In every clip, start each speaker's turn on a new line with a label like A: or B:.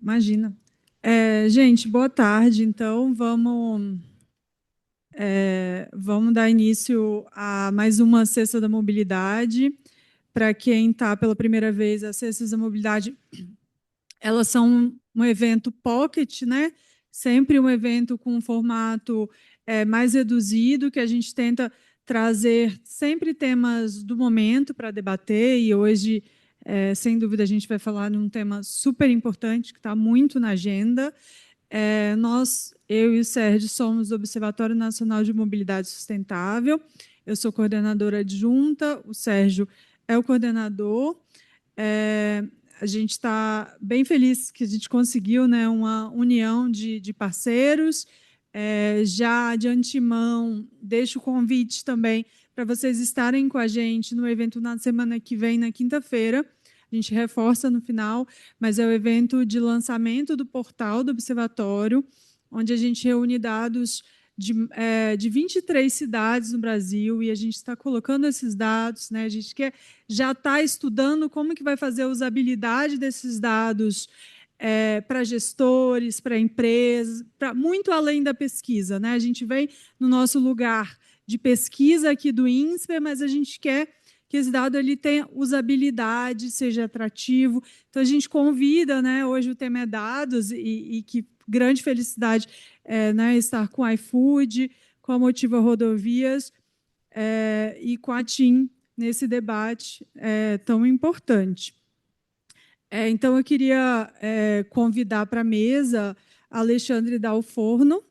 A: Imagina. Gente, boa tarde. Então, vamos dar início a mais uma Sexta da Mobilidade. Para quem está pela primeira vez, as Sextas da Mobilidade, elas são um evento pocket, né? Sempre um evento com um formato mais reduzido, que a gente tenta trazer sempre temas do momento para debater, e hoje, sem dúvida, a gente vai falar de um tema super importante, que está muito na agenda. Eu e o Sérgio somos do Observatório Nacional de Mobilidade Sustentável. Eu sou coordenadora adjunta, o Sérgio é o coordenador. É, a gente está bem feliz que a gente conseguiu, né, uma união de parceiros. Já de antemão, deixo o convite também para vocês estarem com a gente no evento na semana que vem, na quinta-feira. A gente reforça no final, mas é o evento de lançamento do portal do Observatório, onde a gente reúne dados de 23 cidades no Brasil, e a gente está colocando esses dados, né? A gente já está estudando como que vai fazer a usabilidade desses dados para gestores, para empresas, para muito além da pesquisa, né? A gente vem no nosso lugar de pesquisa aqui do INSPER, mas a gente quer que esse dado ele tenha usabilidade, seja atrativo. Então, a gente convida, né? Hoje o tema é dados, e que grande felicidade né, estar com a iFood, com a Motiva Rodovias e com a TIM nesse debate tão importante. Então, eu queria convidar para a mesa Alexandre Dalforno,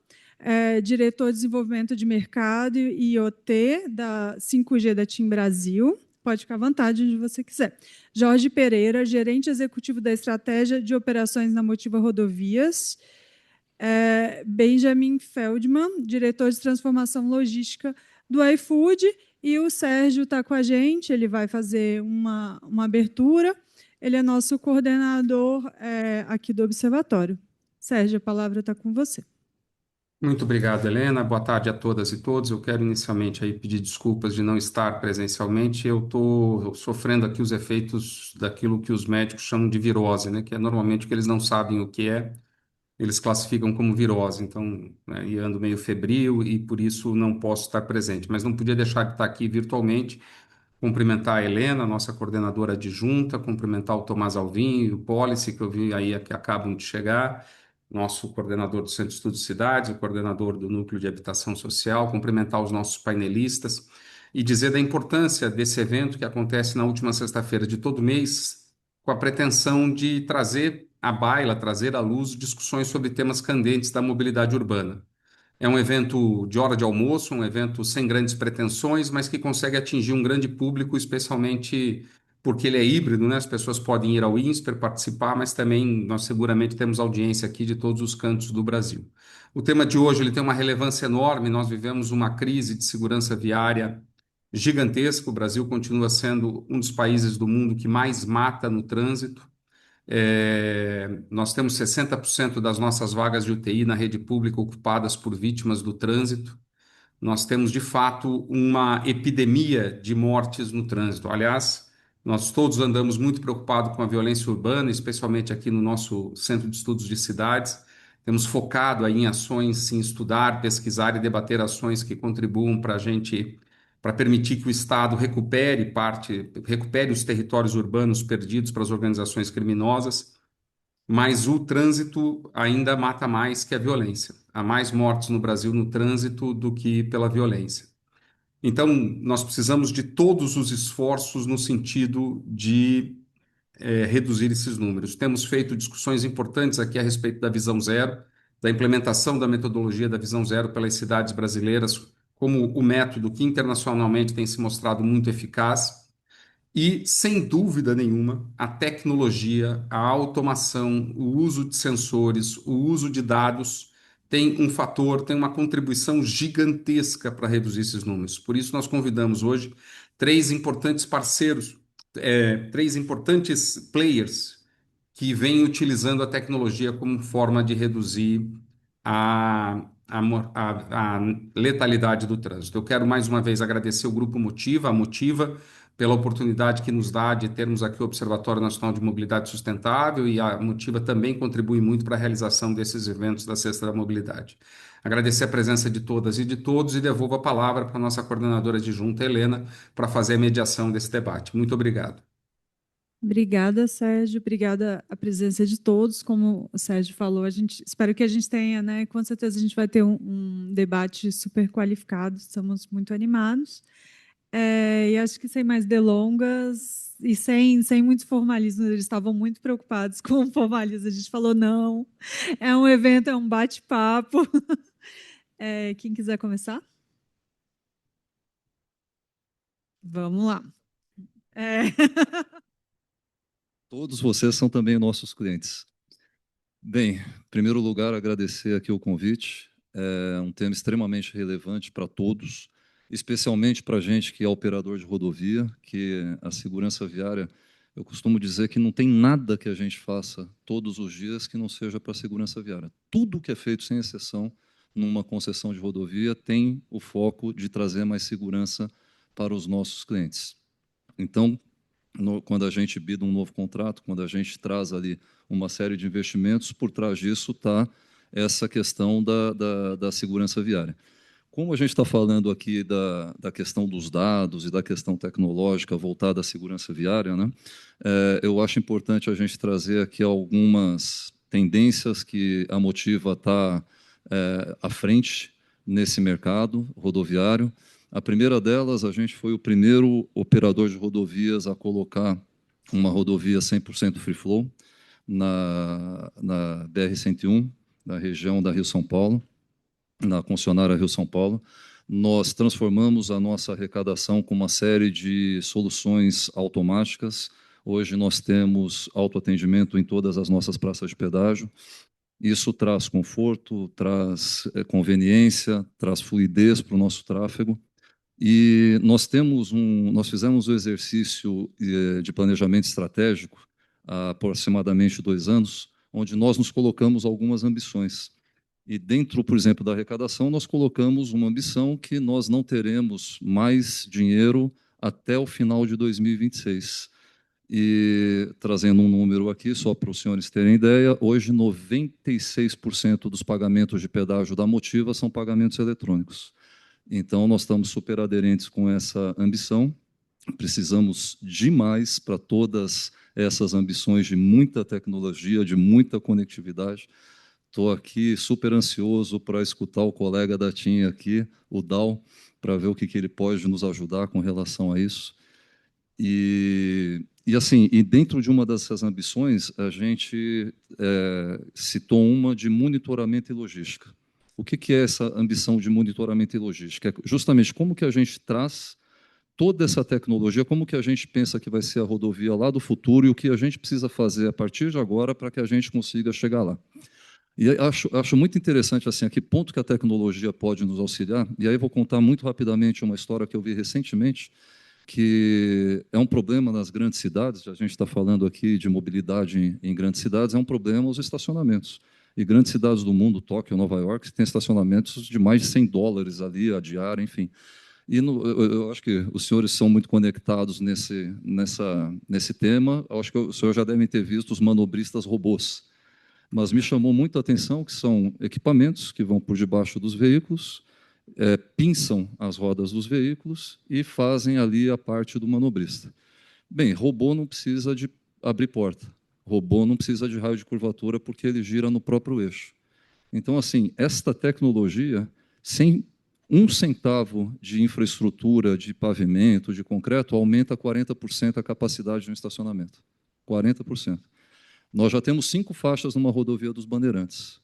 A: diretor de desenvolvimento de mercado e IoT da 5G da TIM Brasil. Pode ficar à vontade onde você quiser. Jorge Pereira, gerente executivo da estratégia de operações na Motiva Rodovias. Benjamin Feldman, diretor de transformação logística do iFood. E o Sérgio está com a gente, ele vai fazer uma abertura. Ele é nosso coordenador aqui do Observatório. Sérgio, a palavra está com você.
B: Muito obrigado, Helena. Boa tarde a todas e todos. Eu quero inicialmente aí pedir desculpas de não estar presencialmente. Eu estou sofrendo aqui os efeitos daquilo que os médicos chamam de virose, né? Que é normalmente o que eles não sabem o que é, eles classificam como virose. Então, né, e ando meio febril e por isso não posso estar presente. Mas não podia deixar de estar aqui virtualmente, cumprimentar a Helena, nossa coordenadora adjunta, cumprimentar o Tomás Alvim e o Policy, que eu vi aí que acabam de chegar, nosso coordenador do Centro de Estudos de Cidades, o coordenador do Núcleo de Habitação Social, cumprimentar os nossos painelistas e dizer da importância desse evento que acontece na última sexta-feira de todo mês, com a pretensão de trazer à baila, trazer à luz discussões sobre temas candentes da mobilidade urbana. É um evento de hora de almoço, um evento sem grandes pretensões, mas que consegue atingir um grande público, especialmente porque ele é híbrido, né? As pessoas podem ir ao INSPER participar, mas também nós seguramente temos audiência aqui de todos os cantos do Brasil. O tema de hoje ele tem uma relevância enorme. Nós vivemos uma crise de segurança viária gigantesca. O Brasil continua sendo um dos países do mundo que mais mata no trânsito. Nós temos 60% das nossas vagas de UTI na rede pública ocupadas por vítimas do trânsito. Nós temos, de fato, uma epidemia de mortes no trânsito. Aliás, nós todos andamos muito preocupados com a violência urbana, especialmente aqui no nosso Centro de Estudos de Cidades. Temos focado aí em ações, em estudar, pesquisar e debater ações que contribuam para a gente, para permitir que o Estado recupere os territórios urbanos perdidos para as organizações criminosas, mas o trânsito ainda mata mais que a violência. Há mais mortes no Brasil no trânsito do que pela violência. Então, nós precisamos de todos os esforços no sentido de reduzir esses números. Temos feito discussões importantes aqui a respeito da visão zero, da implementação da metodologia da visão zero pelas cidades brasileiras, como o método que internacionalmente tem se mostrado muito eficaz. E, sem dúvida nenhuma, a tecnologia, a automação, o uso de sensores, o uso de dados tem um fator, tem uma contribuição gigantesca para reduzir esses números. Por isso, nós convidamos hoje três importantes parceiros, três importantes players que vêm utilizando a tecnologia como forma de reduzir a letalidade do trânsito. Eu quero mais uma vez agradecer o Grupo Motiva, a Motiva, pela oportunidade que nos dá de termos aqui o Observatório Nacional de Mobilidade Sustentável, e a Motiva também contribui muito para a realização desses eventos da Sexta da Mobilidade. Agradecer a presença de todas e de todos e devolvo a palavra para a nossa coordenadora adjunta, Helena, para fazer a mediação desse debate. Muito obrigado.
A: Obrigada, Sérgio. Obrigada a presença de todos. Como o Sérgio falou, espero que a gente tenha, né? Com certeza a gente vai ter um debate super qualificado. Estamos muito animados. E acho que sem mais delongas e sem muitos formalismos, eles estavam muito preocupados com o formalismo. A gente falou, não, é um evento, é um bate-papo. Quem quiser começar? Vamos lá.
C: Todos vocês são também nossos clientes. Bem, em primeiro lugar, agradecer aqui o convite. É um tema extremamente relevante para todos, especialmente para a gente que é operador de rodovia, que a segurança viária, eu costumo dizer que não tem nada que a gente faça todos os dias que não seja para a segurança viária. Tudo que é feito, sem exceção, numa concessão de rodovia, tem o foco de trazer mais segurança para os nossos clientes. Então, quando a gente bida um novo contrato, quando a gente traz ali uma série de investimentos, por trás disso está essa questão da segurança viária. Como a gente está falando aqui da questão dos dados e da questão tecnológica voltada à segurança viária, né, eu acho importante a gente trazer aqui algumas tendências que a Motiva está à frente nesse mercado rodoviário. A primeira delas, a gente foi o primeiro operador de rodovias a colocar uma rodovia 100% free flow na BR-101, na região da Rio-São Paulo, na concessionária Rio-São Paulo. Nós transformamos a nossa arrecadação com uma série de soluções automáticas. Hoje nós temos autoatendimento em todas as nossas praças de pedágio. Isso traz conforto, traz conveniência, traz fluidez para o nosso tráfego. E nós fizemos o exercício de planejamento estratégico há aproximadamente 2 anos, onde nós nos colocamos algumas ambições. E dentro, por exemplo, da arrecadação, nós colocamos uma ambição que nós não teremos mais dinheiro até o final de 2026. E trazendo um número aqui, só para os senhores terem ideia, hoje 96% dos pagamentos de pedágio da Motiva são pagamentos eletrônicos. Então, nós estamos super aderentes com essa ambição. Precisamos demais para todas essas ambições de muita tecnologia, de muita conectividade. Estou aqui super ansioso para escutar o colega da TIM aqui, o Dal, para ver o que ele pode nos ajudar com relação a isso. E dentro de uma dessas ambições, a gente citou uma de monitoramento e logística. O que é essa ambição de monitoramento e logística? É justamente como que a gente traz toda essa tecnologia, como que a gente pensa que vai ser a rodovia lá do futuro e o que a gente precisa fazer a partir de agora para que a gente consiga chegar lá. E acho muito interessante assim, a que ponto que a tecnologia pode nos auxiliar. E aí vou contar muito rapidamente uma história que eu vi recentemente, que é um problema nas grandes cidades. A gente está falando aqui de mobilidade em grandes cidades, é um problema os estacionamentos. E grandes cidades do mundo, Tóquio, Nova York, têm estacionamentos de mais de $100 ali a diária, enfim. E eu acho que os senhores são muito conectados nesse tema. Eu acho que os senhores já devem ter visto os manobristas robôs. Mas me chamou muito a atenção que são equipamentos que vão por debaixo dos veículos, pinçam as rodas dos veículos e fazem ali a parte do manobrista. Bem, robô não precisa de abrir porta. Robô não precisa de raio de curvatura porque ele gira no próprio eixo. Então, assim, esta tecnologia, sem 1 centavo de infraestrutura, de pavimento, de concreto, aumenta 40% a capacidade de um estacionamento. 40%. Nós já temos 5 faixas numa rodovia dos Bandeirantes.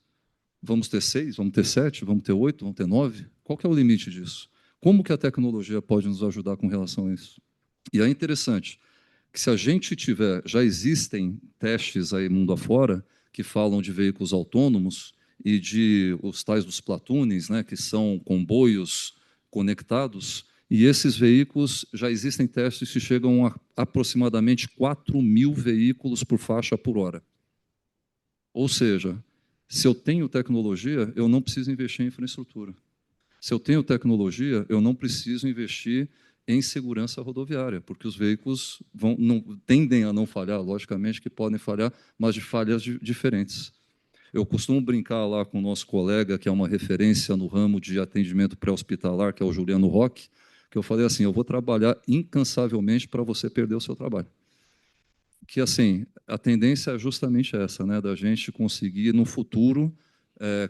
C: Vamos ter 6, vamos ter 7, vamos ter 8, vamos ter 9? Qual que é o limite disso? Como que a tecnologia pode nos ajudar com relação a isso? E é interessante que se a gente tiver, já existem testes aí mundo afora que falam de veículos autônomos e de os tais dos platoones, né, que são comboios conectados, e esses veículos já existem testes que chegam a aproximadamente 4.000 veículos por faixa por hora. Ou seja, se eu tenho tecnologia, eu não preciso investir em infraestrutura. Se eu tenho tecnologia, eu não preciso investir em segurança rodoviária, porque os veículos tendem a não falhar, logicamente que podem falhar, mas de falhas diferentes. Eu costumo brincar lá com o nosso colega, que é uma referência no ramo de atendimento pré-hospitalar, que é o Juliano Roque, que eu falei assim, eu vou trabalhar incansavelmente para você perder o seu trabalho. Que, assim, a tendência é justamente essa, né, da gente conseguir, no futuro,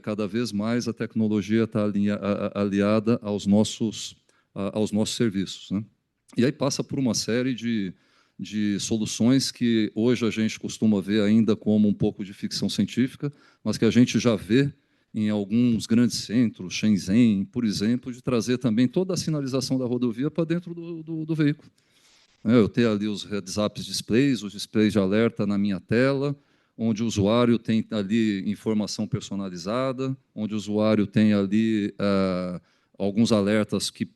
C: cada vez mais a tecnologia está aliada aos nossos serviços, né? E aí passa por uma série de soluções que hoje a gente costuma ver ainda como um pouco de ficção científica, mas que a gente já vê em alguns grandes centros, Shenzhen, por exemplo, de trazer também toda a sinalização da rodovia para dentro do veículo. Eu tenho ali os heads-up displays, os displays de alerta na minha tela, onde o usuário tem ali informação personalizada, onde o usuário tem ali alguns alertas que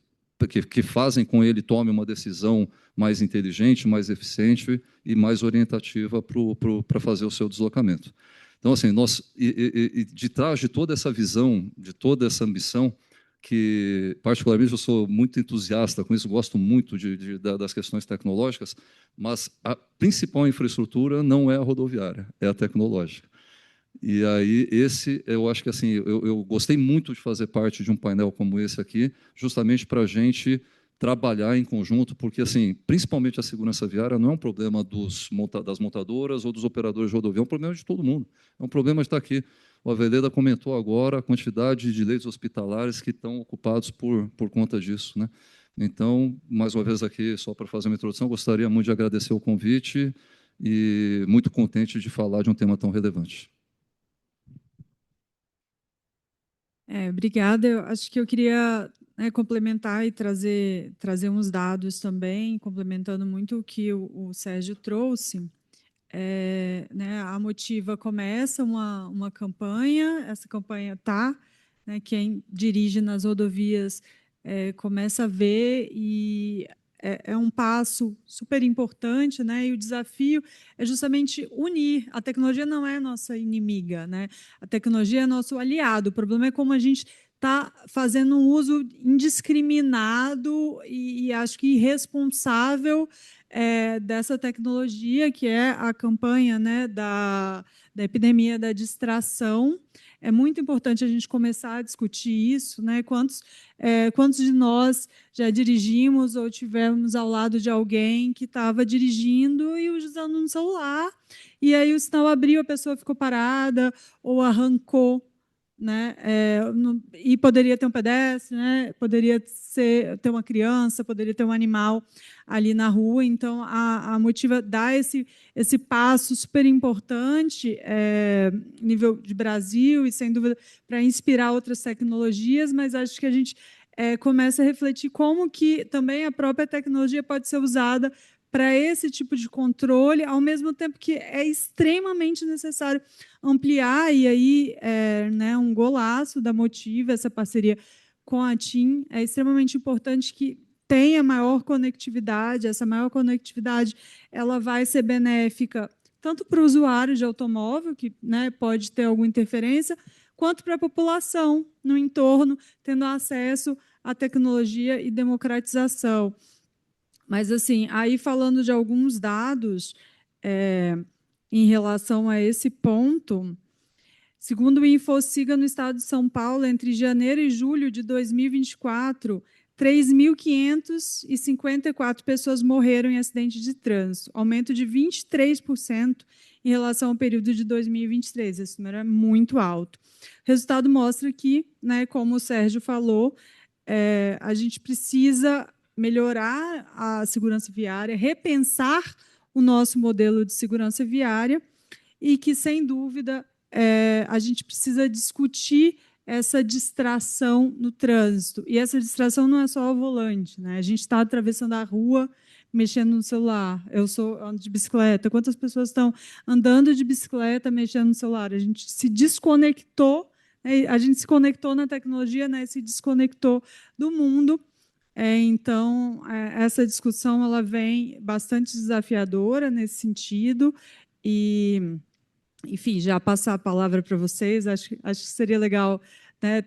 C: fazem com ele tome uma decisão mais inteligente, mais eficiente e mais orientativa para fazer o seu deslocamento. Então, assim, de trás de toda essa visão, de toda essa ambição, que particularmente eu sou muito entusiasta com isso, gosto muito das questões tecnológicas, mas a principal infraestrutura não é a rodoviária, é a tecnológica. E aí eu acho que assim, eu gostei muito de fazer parte de um painel como esse aqui, justamente para a gente trabalhar em conjunto, porque assim, principalmente a segurança viária não é um problema das montadoras ou dos operadores de rodovia, é um problema de todo mundo. É um problema de estar aqui. O Aveleda comentou agora a quantidade de leitos hospitalares que estão ocupados por conta disso, né? Então, mais uma vez aqui, só para fazer uma introdução, gostaria muito de agradecer o convite e muito contente de falar de um tema tão relevante.
A: Obrigada. Eu acho que eu queria complementar e trazer uns dados também, complementando muito o que o Sérgio trouxe. A Motiva começa uma campanha, essa campanha está, quem dirige nas rodovias começa a ver, e é um passo super importante, e o desafio é justamente unir. A tecnologia não é nossa inimiga, a tecnologia é nosso aliado. O problema é como a gente está fazendo um uso indiscriminado e acho que irresponsável dessa tecnologia, que é a campanha da epidemia da distração. É muito importante a gente começar a discutir isso, quantos de nós já dirigimos ou tivemos ao lado de alguém que estava dirigindo e usando um celular, e aí o sinal abriu, a pessoa ficou parada ou arrancou, e poderia ter um pedestre, poderia ter uma criança, poderia ter um animal ali na rua. Então, a Motiva dá esse passo super importante, nível de Brasil, e, sem dúvida, para inspirar outras tecnologias, mas acho que a gente começa a refletir como que também a própria tecnologia pode ser usada para esse tipo de controle, ao mesmo tempo que é extremamente necessário ampliar, e aí um golaço da Motiva, essa parceria com a TIM, é extremamente importante que tenha maior conectividade. Essa maior conectividade ela vai ser benéfica tanto para o usuário de automóvel, que pode ter alguma interferência, quanto para a população no entorno, tendo acesso à tecnologia e democratização. Mas, assim, aí falando de alguns dados em relação a esse ponto, segundo o InfoSiga, no estado de São Paulo, entre janeiro e julho de 2024, 3.554 pessoas morreram em acidente de trânsito, aumento de 23% em relação ao período de 2023. Esse número é muito alto. O resultado mostra que, como o Sérgio falou, a gente precisa melhorar a segurança viária, repensar o nosso modelo de segurança viária, e que, sem dúvida, a gente precisa discutir essa distração no trânsito. E essa distração não é só ao volante. A gente está atravessando a rua, mexendo no celular. Eu ando de bicicleta. Quantas pessoas estão andando de bicicleta, mexendo no celular? A gente se desconectou, a gente se conectou na tecnologia, se desconectou do mundo. Então, essa discussão ela vem bastante desafiadora nesse sentido. E, enfim, já passar a palavra para vocês, acho que seria legal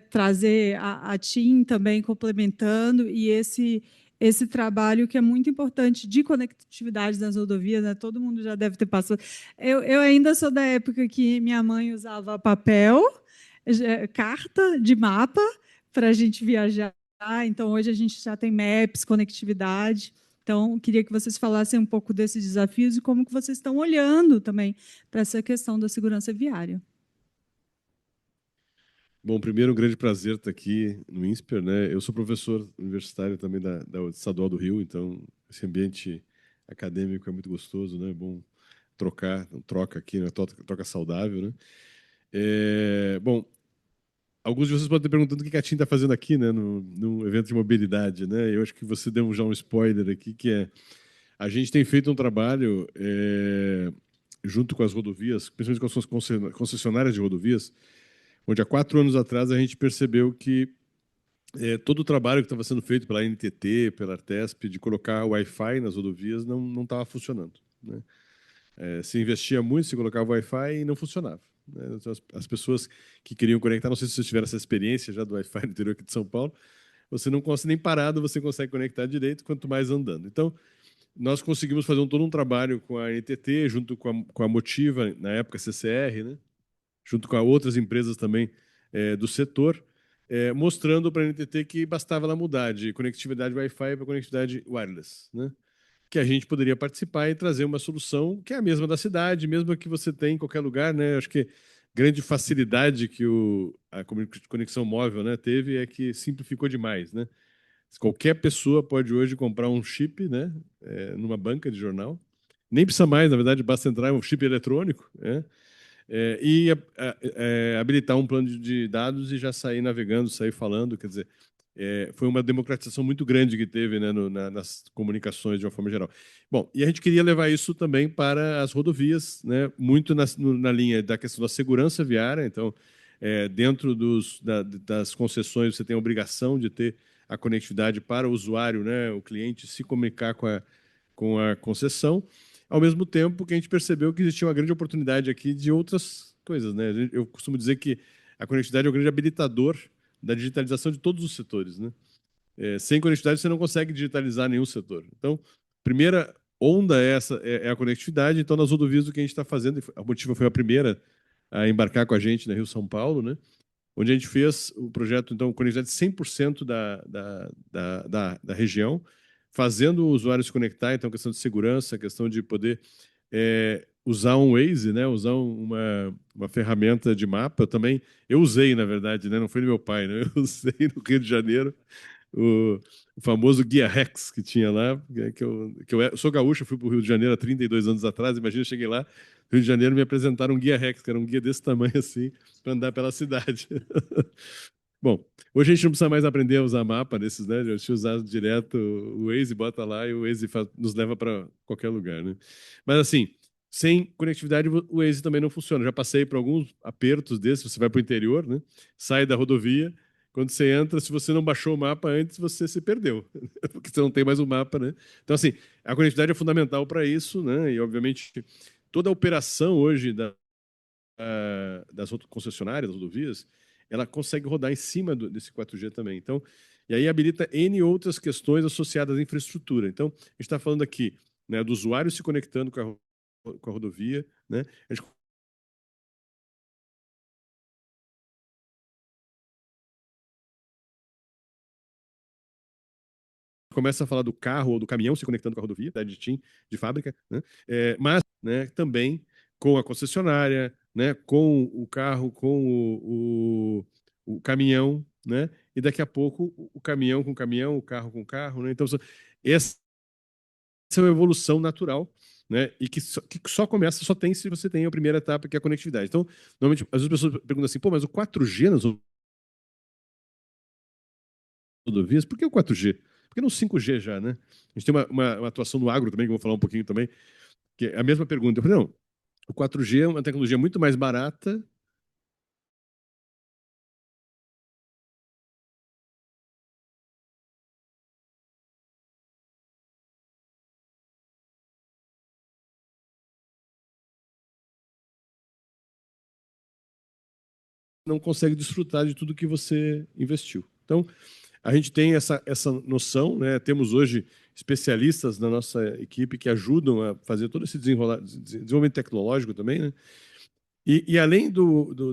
A: trazer a TIM também complementando, e esse esse trabalho que é muito importante de conectividade das rodovias, né? Todo mundo já deve ter passado. Eu ainda sou da época que minha mãe usava papel, carta de mapa para a gente viajar. Então, hoje a gente já tem maps, conectividade. Então, queria que vocês falassem um pouco desses desafios e como que vocês estão olhando também para essa questão da segurança viária.
D: Bom, primeiro, um grande prazer estar aqui no INSPER, né? Eu sou professor universitário também da Estadual do Rio, então esse ambiente acadêmico é muito gostoso, né? É bom troca aqui, né? Troca saudável, né? Bom, alguns de vocês podem estar perguntando o que a TIM está fazendo aqui, né? No evento de mobilidade, né? Eu acho que você deu já um spoiler aqui, que é a gente tem feito um trabalho junto com as rodovias, principalmente com as concessionárias de rodovias, onde há 4 anos atrás a gente percebeu que todo o trabalho que estava sendo feito pela NTT, pela Artesp, de colocar Wi-Fi nas rodovias, não estava funcionando, né? Se investia muito, se colocava Wi-Fi e não funcionava, né? Então, as pessoas que queriam conectar, não sei se vocês tiveram essa experiência já do Wi-Fi no interior aqui de São Paulo, você não consegue, nem parado você consegue conectar direito, quanto mais andando. Então, nós conseguimos fazer todo um trabalho com a NTT, junto com a Motiva, na época CCR, né? Junto com outras empresas também do setor, mostrando para a NTT que bastava ela mudar de conectividade Wi-Fi para conectividade wireless, né? Que a gente poderia participar e trazer uma solução que é a mesma da cidade, mesma que você tem em qualquer lugar, né? Acho que grande facilidade que a conexão móvel, né, teve é que simplificou demais, né? Qualquer pessoa pode hoje comprar um chip, né, numa banca de jornal. Nem precisa mais, na verdade, basta entrar um chip eletrônico, né? E habilitar um plano de dados e já sair navegando, sair falando, quer dizer, foi uma democratização muito grande que teve, né, nas comunicações de uma forma geral. Bom, e a gente queria levar isso também para as rodovias, né, muito na linha da questão da segurança viária. Então, dentro das concessões, você tem a obrigação de ter a conectividade para o usuário, né, o cliente se comunicar com a concessão, ao mesmo tempo que a gente percebeu que existia uma grande oportunidade aqui de outras coisas, né? Eu costumo dizer que a conectividade é o grande habilitador da digitalização de todos os setores, né? Sem conectividade você não consegue digitalizar nenhum setor. Então, primeira onda é a conectividade. Então, nas rodovias o que a gente está fazendo, a Motiva foi a primeira a embarcar com a gente na Rio-São Paulo, né? Onde a gente fez o projeto, então, conectividade 100% da região, fazendo o usuário se conectar, então, questão de segurança, questão de poder usar um Waze, né? Usar uma ferramenta de mapa. Eu usei, na verdade, né? Não foi do meu pai, né? Eu usei no Rio de Janeiro o famoso Guia Rex que tinha lá, eu sou gaúcho, fui para o Rio de Janeiro há 32 anos atrás, imagina, eu cheguei lá, no Rio de Janeiro, me apresentaram um Guia Rex, que era um guia desse tamanho assim, para andar pela cidade. Bom, hoje a gente não precisa mais aprender a usar mapa desses, né? A gente usa direto o Waze, bota lá e o Waze nos leva para qualquer lugar, né? Mas assim, sem conectividade o Waze também não funciona. Já passei por alguns apertos desses, você vai para o interior, né? Sai da rodovia, quando você entra, se você não baixou o mapa antes, você se perdeu, porque você não tem mais o mapa, né? Então, assim, a conectividade é fundamental para isso, né? E, obviamente, toda a operação hoje das concessionárias, das rodovias, ela consegue rodar em cima desse 4G também. Então, e aí habilita N outras questões associadas à infraestrutura. Então, a gente está falando aqui, né, do usuário se conectando com a rodovia, né? A gente começa a falar do carro ou do caminhão se conectando com a rodovia, da TIM, de fábrica, né? Mas, né, também com a concessionária, né, com o carro, com o caminhão, né? E daqui a pouco o caminhão com o caminhão, o carro com o carro, né? Então, essa é uma evolução natural, né? E que só começa, só tem se você tem a primeira etapa, que é a conectividade. Então, normalmente, às vezes as pessoas perguntam assim, pô, mas o 4G nas rodovias, por que o 4G? Por que não 5G já, né? A gente tem uma atuação no agro também, que eu vou falar um pouquinho também, que é a mesma pergunta. Eu falei, não, o 4G é uma tecnologia muito mais barata, não consegue desfrutar de tudo que você investiu. Então, a gente tem essa noção, né? Temos hoje especialistas na nossa equipe que ajudam a fazer todo esse desenvolvimento tecnológico também, né? E além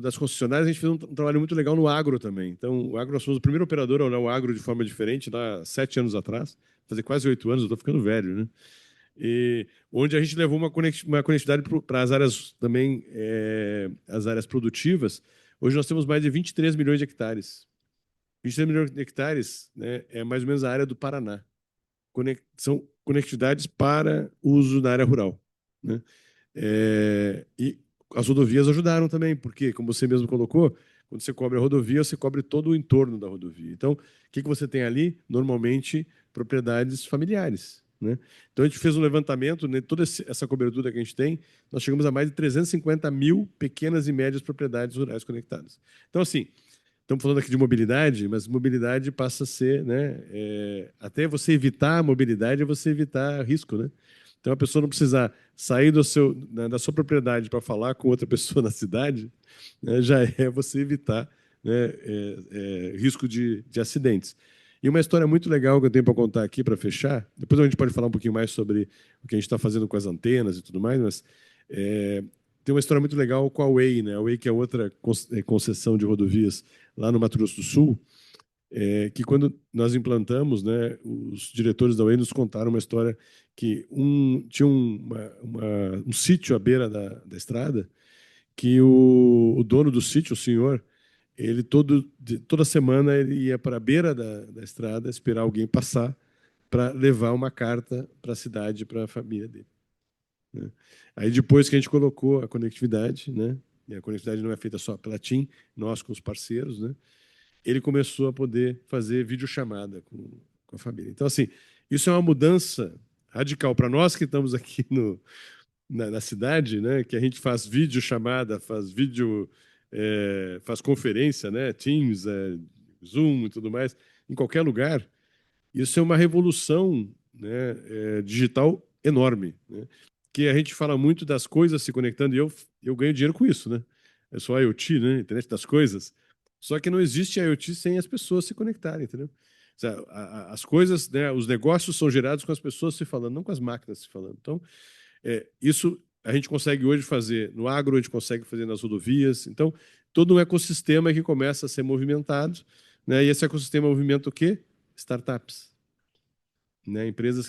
D: das concessionárias, a gente fez um trabalho muito legal no agro também. Então, o agro, nós fomos o primeiro operador a olhar o agro de forma diferente, lá 7 anos atrás, fazer quase 8 anos, eu estou ficando velho, né? E onde a gente levou uma conectividade para as áreas também, as áreas produtivas. Hoje nós temos mais de 23 milhões de hectares. 23 milhões de hectares, né, é mais ou menos a área do Paraná. São conectividades para uso na área rural, né? E as rodovias ajudaram também, porque, como você mesmo colocou, quando você cobre a rodovia, você cobre todo o entorno da rodovia. Então, o que você tem ali? Normalmente, propriedades familiares, né? Então, a gente fez um levantamento, né, toda essa cobertura que a gente tem, nós chegamos a mais de 350 mil pequenas e médias propriedades rurais conectadas. Então, assim, estamos falando aqui de mobilidade, mas mobilidade passa a ser, né, até você evitar a mobilidade é você evitar risco, né? Então, a pessoa não precisar sair da sua propriedade para falar com outra pessoa na cidade, né, já é você evitar, né, risco de acidentes. E uma história muito legal que eu tenho para contar aqui, para fechar, depois a gente pode falar um pouquinho mais sobre o que a gente está fazendo com as antenas e tudo mais, mas tem uma história muito legal com a Way, né? A Way, que é outra concessão de rodovias lá no Mato Grosso do Sul, que quando nós implantamos, né, os diretores da Way nos contaram uma história que tinha um sítio à beira da estrada, que o dono do sítio, o senhor, ele toda semana ele ia para a beira da estrada esperar alguém passar para levar uma carta para a cidade, para a família dele, né? Aí depois que a gente colocou a conectividade, né, e a conectividade não é feita só pela TIM, nós com os parceiros, né, ele começou a poder fazer videochamada com a família. Então, assim, isso é uma mudança radical para nós que estamos aqui na cidade, né, que a gente faz videochamada, faz conferência, né, Teams, Zoom e tudo mais, em qualquer lugar. Isso é uma revolução, né, digital enorme, né, que a gente fala muito das coisas se conectando e eu ganho dinheiro com isso, né? É só IoT, né, internet das coisas. Só que não existe IoT sem as pessoas se conectarem, entendeu? As coisas, né, os negócios são gerados com as pessoas se falando, não com as máquinas se falando. Então, isso a gente consegue hoje fazer no agro, a gente consegue fazer nas rodovias. Então, todo um ecossistema que começa a ser movimentado, né? E esse ecossistema movimenta o quê? Startups, né? Empresas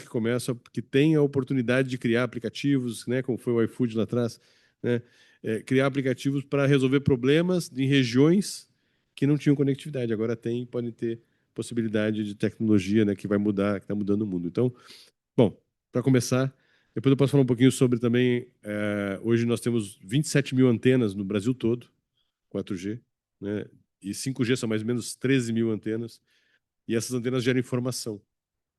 D: que têm a oportunidade de criar aplicativos, né? Como foi o iFood lá atrás, né? Criar aplicativos para resolver problemas em regiões que não tinham conectividade. Agora podem ter possibilidade de tecnologia, né? Que vai mudar, que está mudando o mundo. Então, bom, para começar, depois eu posso falar um pouquinho sobre também. Hoje nós temos 27 mil antenas no Brasil todo, 4G, né? E 5G são mais ou menos 13 mil antenas. E essas antenas geram informação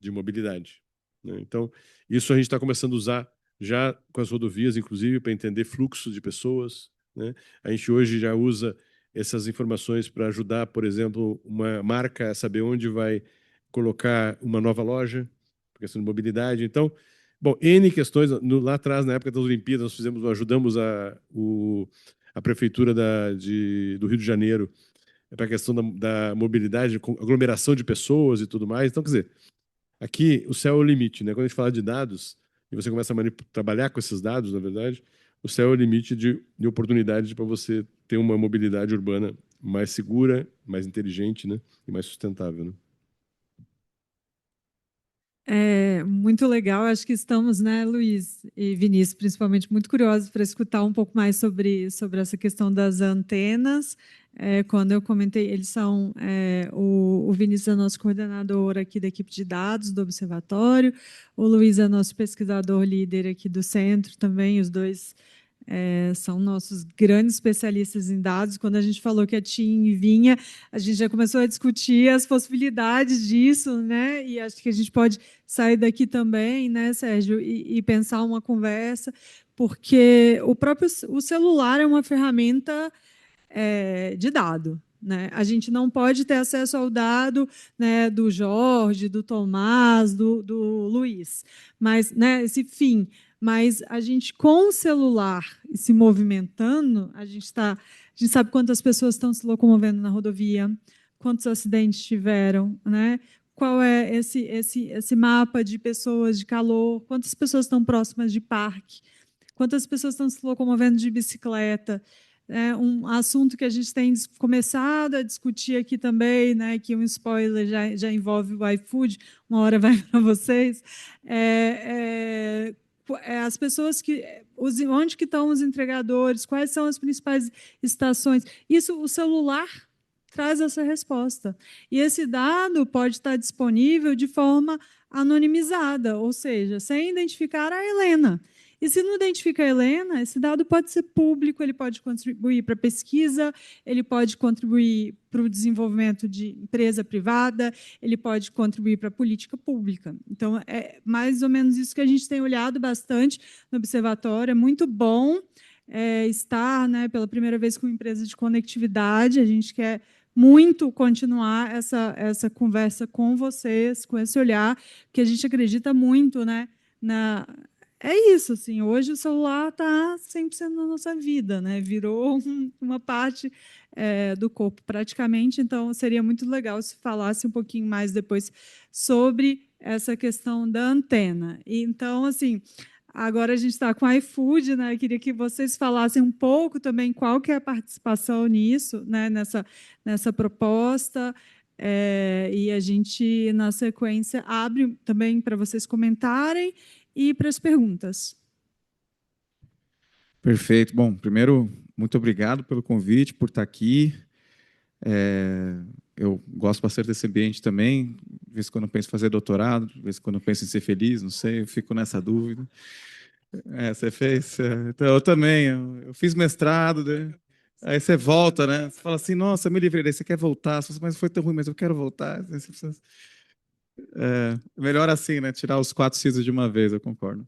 D: de mobilidade, né? Então, isso a gente está começando a usar já com as rodovias, inclusive, para entender fluxo de pessoas, né? A gente hoje já usa essas informações para ajudar, por exemplo, uma marca a saber onde vai colocar uma nova loja, por questão de mobilidade. Então, bom, N questões. Lá atrás, na época das Olimpíadas, nós ajudamos a prefeitura do Rio de Janeiro para a questão da mobilidade, aglomeração de pessoas e tudo mais. Então, quer dizer, aqui o céu é o limite, né? Quando a gente fala de dados, e você começa a trabalhar com esses dados, na verdade, o céu é o limite de oportunidade para você ter uma mobilidade urbana mais segura, mais inteligente, né? E mais sustentável, né?
A: Muito legal, acho que estamos, né, Luiz e Vinícius, principalmente muito curiosos para escutar um pouco mais sobre essa questão das antenas. Quando eu comentei, eles são, o Vinícius é nosso coordenador aqui da equipe de dados do Observatório, o Luiz é nosso pesquisador líder aqui do centro também, os dois são nossos grandes especialistas em dados. Quando a gente falou que a TIM vinha, a gente já começou a discutir as possibilidades disso, né? E acho que a gente pode sair daqui também, né, Sérgio, e pensar uma conversa, porque o celular é uma ferramenta de dado, né? A gente não pode ter acesso ao dado, né, do Jorge, do Tomás, do Luiz, mas, né, esse fim. Mas a gente, com o celular se movimentando, a gente sabe quantas pessoas estão se locomovendo na rodovia, quantos acidentes tiveram, né? Qual é esse mapa de pessoas de calor, quantas pessoas estão próximas de parque, quantas pessoas estão se locomovendo de bicicleta. É um assunto que a gente tem começado a discutir aqui também, né, que um spoiler já envolve o iFood, uma hora vai para vocês, as pessoas onde que estão os entregadores, quais são as principais estações. Isso, o celular traz essa resposta. E esse dado pode estar disponível de forma anonimizada, ou seja, sem identificar a Helena. E se não identifica a Helena, esse dado pode ser público, ele pode contribuir para a pesquisa, ele pode contribuir para o desenvolvimento de empresa privada, ele pode contribuir para a política pública. Então, é mais ou menos isso que a gente tem olhado bastante no observatório. É muito bom estar, né, pela primeira vez com uma empresa de conectividade. A gente quer muito continuar essa conversa com vocês, com esse olhar, que a gente acredita muito, né, é isso, assim, hoje o celular está 100% na nossa vida, né? Virou uma parte do corpo, praticamente. Então, seria muito legal se falasse um pouquinho mais depois sobre essa questão da antena. E, então, assim, agora a gente está com o iFood, né? Eu queria que vocês falassem um pouco também qual que é a participação nisso, né? Nessa proposta. E a gente, na sequência, abre também para vocês comentarem e para as perguntas.
E: Perfeito. Bom, primeiro, muito obrigado pelo convite, por estar aqui. Eu gosto bastante desse ambiente também. De vez em quando eu penso em fazer doutorado, de vez em quando eu penso em ser feliz, não sei, eu fico nessa dúvida. Você fez? Então, eu também. Eu fiz mestrado, né? Aí você volta, né? Você fala assim, nossa, eu me livrei. Daí você quer voltar, mas foi tão ruim, mas eu quero voltar. Melhor assim, né? Tirar os 4 sisos de uma vez, eu concordo.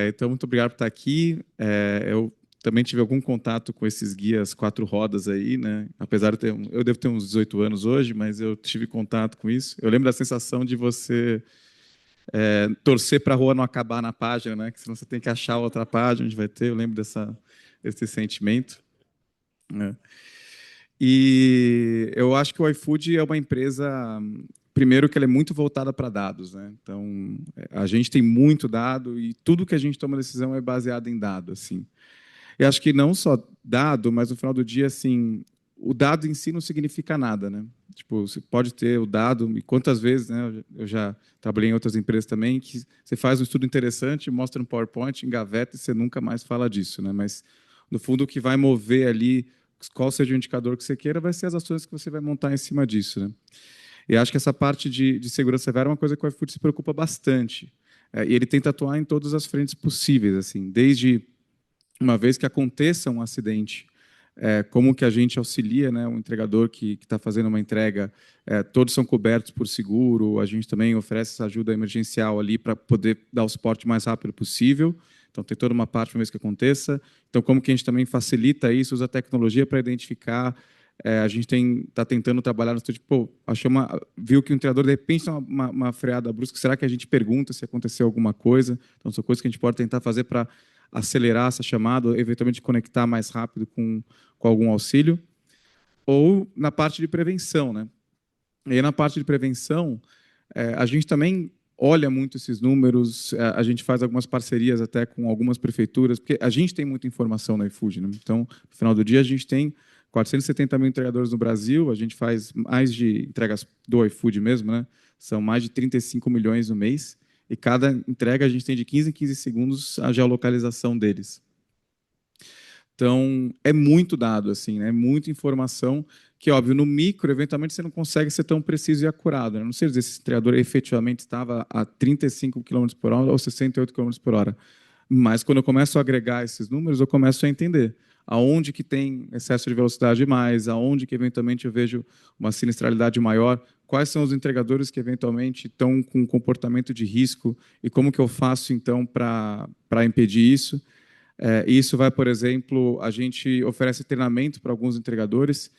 E: Então, muito obrigado por estar aqui. Eu também tive algum contato com esses guias 4 rodas aí, né? Apesar de eu devo ter uns 18 anos hoje, mas eu tive contato com isso. Eu lembro da sensação de você torcer para a rua não acabar na página, né? Que senão você tem que achar outra página onde vai ter. Eu lembro desse sentimento. Né? E eu acho que o iFood é uma empresa, primeiro, que ela é muito voltada para dados, né? Então, a gente tem muito dado e tudo que a gente toma decisão é baseado em dado, assim. Eu acho que não só dado, mas no final do dia, assim, o dado em si não significa nada, né? Tipo, você pode ter o dado, e quantas vezes, né? Eu já trabalhei em outras empresas também, que você faz um estudo interessante, mostra no PowerPoint, engaveta e você nunca mais fala disso, né? Mas, no fundo, o que vai mover ali, qual seja o indicador que você queira, vai ser as ações que você vai montar em cima disso, né? E acho que essa parte de segurança severa é uma coisa que o iFood se preocupa bastante. E ele tenta atuar em todas as frentes possíveis, assim, desde uma vez que aconteça um acidente, como que a gente auxilia, né, um entregador que está fazendo uma entrega, todos são cobertos por seguro, a gente também oferece essa ajuda emergencial ali para poder dar o suporte mais rápido possível. Então, tem toda uma parte uma vez que aconteça. Então, como que a gente também facilita isso, usa a tecnologia para identificar. A gente está tentando trabalhar no tipo, viu que o entregador, de repente, dá uma freada brusca, será que a gente pergunta se aconteceu alguma coisa? Então, são coisas que a gente pode tentar fazer para acelerar essa chamada, eventualmente conectar mais rápido com algum auxílio. Ou na parte de prevenção, né? E aí, na parte de prevenção, a gente também olha muito esses números, a gente faz algumas parcerias até com algumas prefeituras, porque a gente tem muita informação no iFood, né? Então, no final do dia, a gente tem 470 mil entregadores no Brasil, a gente faz mais de entregas do iFood mesmo, né? São mais de 35 milhões no mês, e cada entrega a gente tem de 15 em 15 segundos a geolocalização deles. Então, é muito dado, assim, né? Muita informação que, óbvio, no micro, eventualmente, você não consegue ser tão preciso e acurado. Né? Não sei dizer se esse entregador efetivamente estava a 35 km por hora ou 68 km por hora. Mas, quando eu começo a agregar esses números, eu começo a entender aonde que tem excesso de velocidade mais, aonde que, eventualmente, eu vejo uma sinistralidade maior, quais são os entregadores que, eventualmente, estão com comportamento de risco e como que eu faço, então, para impedir isso. Isso vai, por exemplo, a gente oferece treinamento para alguns entregadores.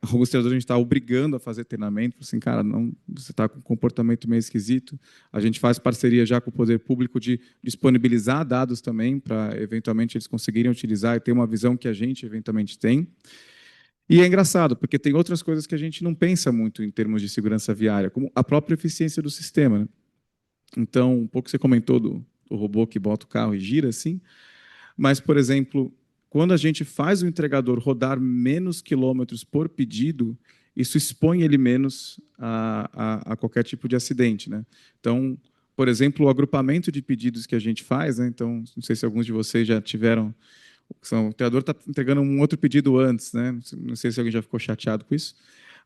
E: Alguns entregadores a gente está obrigando a fazer treinamento, assim, cara, não, você está com um comportamento meio esquisito. A gente faz parceria já com o poder público de disponibilizar dados também para, eventualmente, eles conseguirem utilizar e ter uma visão que a gente, eventualmente, tem. E é engraçado, porque tem outras coisas que a gente não pensa muito em termos de segurança viária, como a própria eficiência do sistema, né? Então, um pouco você comentou do robô que bota o carro e gira, assim, mas, por exemplo, quando a gente faz o entregador rodar menos quilômetros por pedido, isso expõe ele menos a qualquer tipo de acidente, né? Então, por exemplo, o agrupamento de pedidos que a gente faz, né? Então, não sei se alguns de vocês já tiveram, o entregador está entregando um outro pedido antes, né? Não sei se alguém já ficou chateado com isso,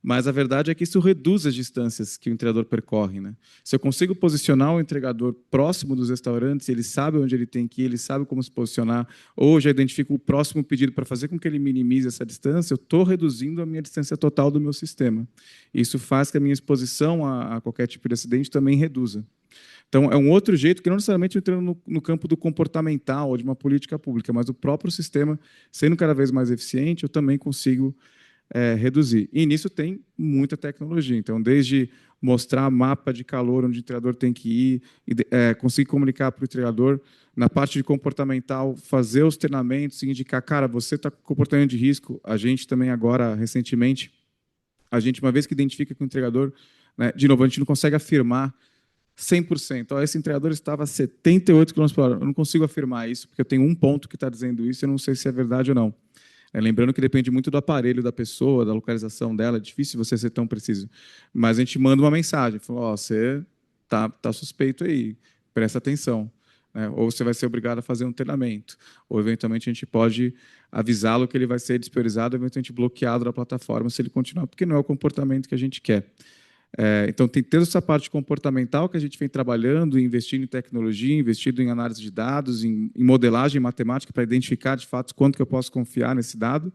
E: mas a verdade é que isso reduz as distâncias que o entregador percorre, né? Se eu consigo posicionar o entregador próximo dos restaurantes, ele sabe onde ele tem que ir, ele sabe como se posicionar, ou já identifico o próximo pedido para fazer com que ele minimize essa distância, eu estou reduzindo a minha distância total do meu sistema. Isso faz que a minha exposição a qualquer tipo de acidente também reduza. Então, é um outro jeito que não necessariamente entrando no campo do comportamental ou de uma política pública, mas do próprio sistema sendo cada vez mais eficiente, eu também consigo reduzir. E nisso tem muita tecnologia. Então, desde mostrar mapa de calor onde o entregador tem que ir, e, conseguir comunicar para o entregador, na parte de comportamental, fazer os treinamentos e indicar, cara, você está com comportamento de risco. A gente também agora, recentemente, uma vez que identifica que o entregador, né, de novo, a gente não consegue afirmar 100%. Ó, esse entregador estava a 78 km por hora. Eu não consigo afirmar isso, porque eu tenho um ponto que está dizendo isso, eu não sei se é verdade ou não. Lembrando que depende muito do aparelho da pessoa, da localização dela, é difícil você ser tão preciso. Mas a gente manda uma mensagem, fala, ó, você tá suspeito aí, presta atenção. Né? Ou você vai ser obrigado a fazer um treinamento. Ou, eventualmente, a gente pode avisá-lo que ele vai ser despriorizado, eventualmente bloqueado da plataforma se ele continuar, porque não é o comportamento que a gente quer. Então, tem toda essa parte comportamental que a gente vem trabalhando, investindo em tecnologia, investindo em análise de dados, em modelagem matemática para identificar, de fato, quanto que eu posso confiar nesse dado,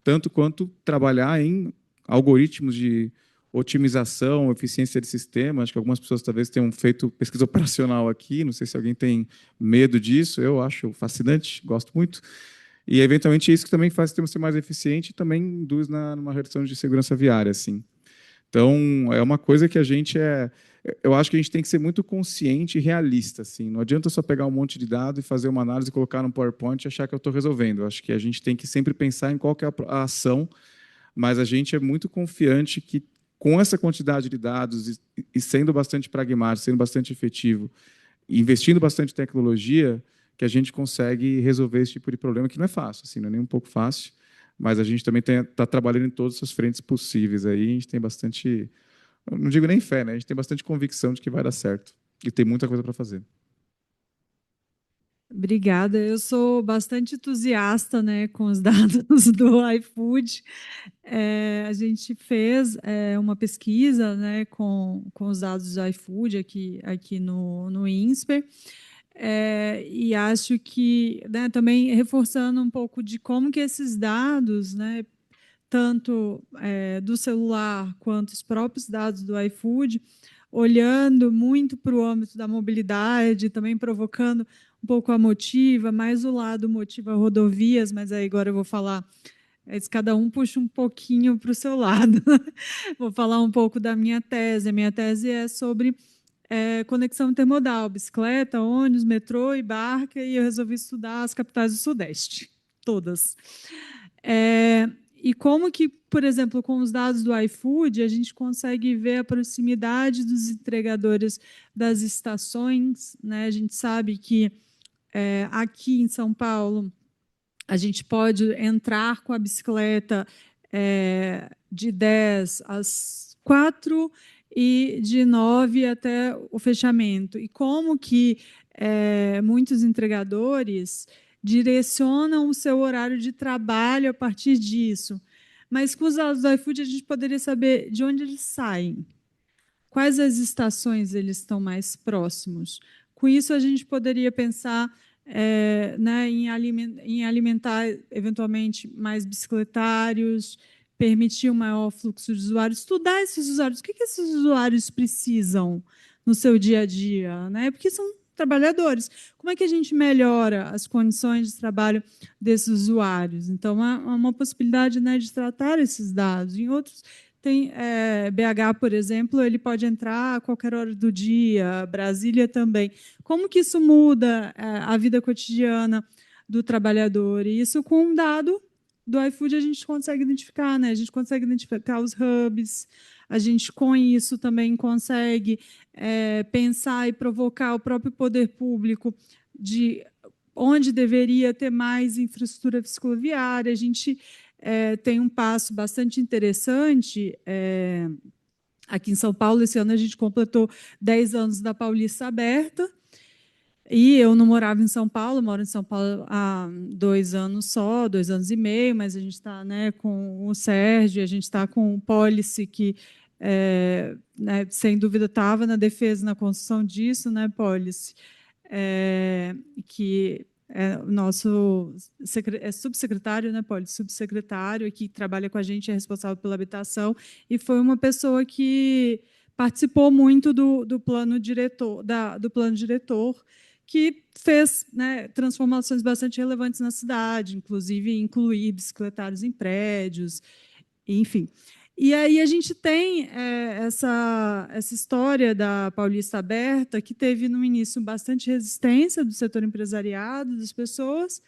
E: tanto quanto trabalhar em algoritmos de otimização, eficiência de sistema. Acho que algumas pessoas talvez tenham feito pesquisa operacional aqui, não sei se alguém tem medo disso, eu acho fascinante, gosto muito. E, eventualmente, isso que também faz o sistema ser mais eficiente e também induz numa redução de segurança viária, assim. Então, é uma coisa que a gente eu acho que a gente tem que ser muito consciente e realista, assim. Não adianta só pegar um monte de dado e fazer uma análise, colocar no PowerPoint e achar que eu estou resolvendo. Eu acho que a gente tem que sempre pensar em qual que é a ação, mas a gente é muito confiante que, com essa quantidade de dados e sendo bastante pragmático, sendo bastante efetivo, investindo bastante em tecnologia, que a gente consegue resolver esse tipo de problema, que não é fácil, assim, não é nem um pouco fácil, mas a gente também está trabalhando em todas as frentes possíveis. Aí a gente tem bastante, não digo nem fé, né? A gente tem bastante convicção de que vai dar certo. E tem muita coisa para fazer.
A: Obrigada. Eu sou bastante entusiasta, né, com os dados do iFood. A gente fez uma pesquisa, né, com os dados do iFood aqui no INSPER. E acho que, né, também reforçando um pouco de como que esses dados, né, tanto do celular quanto os próprios dados do iFood, olhando muito para o âmbito da mobilidade, também provocando um pouco a Motiva, mais o lado Motiva Rodovias, mas aí agora eu vou falar, cada um puxa um pouquinho para o seu lado. Vou falar um pouco da minha tese. A minha tese é sobre conexão intermodal, bicicleta, ônibus, metrô e barca, e eu resolvi estudar as capitais do Sudeste, todas. E como que, por exemplo, com os dados do iFood, a gente consegue ver a proximidade dos entregadores das estações, né? A gente sabe que aqui em São Paulo a gente pode entrar com a bicicleta de 10 às 4 e de 9 até o fechamento. E como que muitos entregadores direcionam o seu horário de trabalho a partir disso. Mas com os dados do iFood, a gente poderia saber de onde eles saem, quais as estações eles estão mais próximos. Com isso, a gente poderia pensar né, em alimentar, eventualmente, mais bicicletários, permitir um maior fluxo de usuários, estudar esses usuários. O que esses usuários precisam no seu dia a dia? Né? Porque são trabalhadores. Como é que a gente melhora as condições de trabalho desses usuários? Então, há uma possibilidade, né, de tratar esses dados. Em outros, tem BH, por exemplo, ele pode entrar a qualquer hora do dia, Brasília também. Como que isso muda a vida cotidiana do trabalhador? E isso com um dado do iFood a gente consegue identificar, né? A gente consegue identificar os hubs, a gente com isso também consegue pensar e provocar o próprio poder público de onde deveria ter mais infraestrutura cicloviária. A gente tem um passo bastante interessante. Aqui em São Paulo, esse ano a gente completou 10 anos da Paulista Aberta, e eu não morava em São Paulo, moro em São Paulo há 2 anos só, 2 anos e meio, mas a gente está, né, com o Sérgio, a gente está com o Policy, que, né, sem dúvida, estava na defesa, na construção disso, né, Policy, que o nosso subsecretário, né, Policy, subsecretário, que trabalha com a gente, é responsável pela habitação, e foi uma pessoa que participou muito do plano diretor, do plano diretor, que fez, né, transformações bastante relevantes na cidade, inclusive incluir bicicletários em prédios, enfim. E aí a gente tem essa história da Paulista Aberta, que teve, no início, bastante resistência do setor empresariado, das pessoas,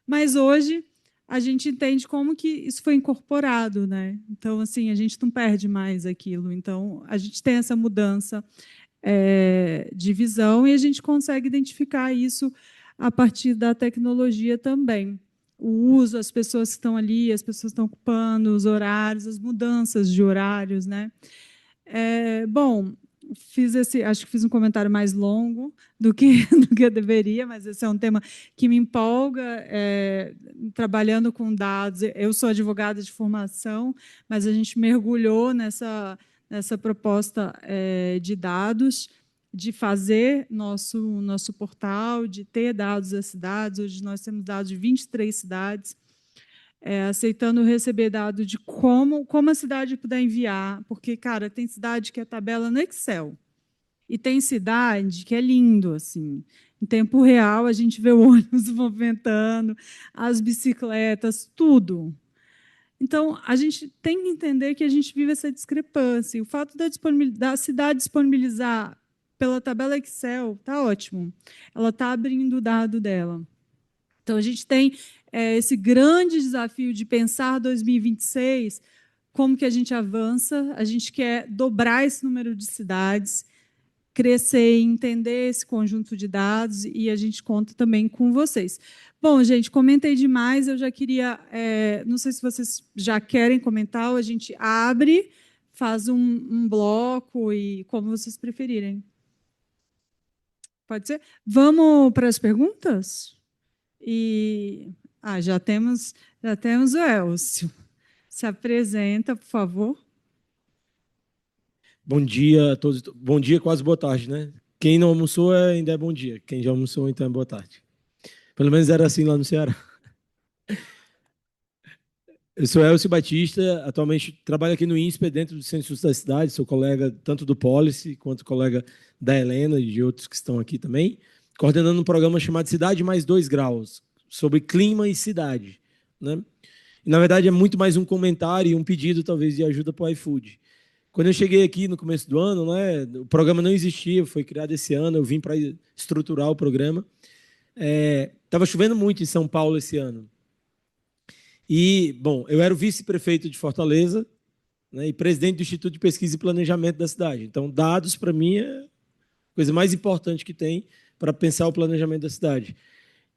A: mas hoje a gente entende como que isso foi incorporado, né? Então, assim, a gente não perde mais aquilo. Então, a gente tem essa mudança de visão, e a gente consegue identificar isso a partir da tecnologia também. O uso, as pessoas que estão ali, as pessoas que estão ocupando, os horários, as mudanças de horários, né? Bom, acho que fiz um comentário mais longo do que eu deveria, mas esse é um tema que me empolga, trabalhando com dados. Eu sou advogada de formação, mas a gente mergulhou nessa proposta de dados, de fazer nosso portal, de ter dados das cidades. Hoje nós temos dados de 23 cidades, aceitando receber dado de como a cidade puder enviar, porque, cara, tem cidade que é tabela no Excel, e tem cidade que é lindo, assim. Em tempo real, a gente vê o ônibus movimentando, as bicicletas, tudo. Então, a gente tem que entender que a gente vive essa discrepância. O fato da cidade disponibilizar pela tabela Excel está ótimo. Ela está abrindo o dado dela. Então, a gente tem esse grande desafio de pensar 2026, como que a gente avança. A gente quer dobrar esse número de cidades, crescer e entender esse conjunto de dados, e a gente conta também com vocês. Bom, gente, comentei demais, eu já queria... não sei se vocês já querem comentar, ou a gente abre, faz um bloco, e como vocês preferirem. Pode ser? Vamos para as perguntas? Já temos o Elcio. Se apresenta, por favor.
F: Bom dia a todos. Bom dia, quase boa tarde, né? Quem não almoçou ainda é bom dia. Quem já almoçou, então é boa tarde. Pelo menos era assim lá no Ceará. Eu sou Elcio Batista, atualmente trabalho aqui no INSPER, dentro do Centro da Cidade, sou colega tanto do Policy, quanto colega da Helena e de outros que estão aqui também, coordenando um programa chamado Cidade Mais 2 Graus, sobre clima e cidade, né? E, na verdade, é muito mais um comentário e um pedido, talvez, de ajuda para o iFood. Quando eu cheguei aqui no começo do ano, né, o programa não existia, foi criado esse ano, eu vim para estruturar o programa. Estava chovendo muito em São Paulo esse ano. E, bom, eu era o vice-prefeito de Fortaleza, né, e presidente do Instituto de Pesquisa e Planejamento da cidade. Então, dados, para mim, é a coisa mais importante que tem para pensar o planejamento da cidade.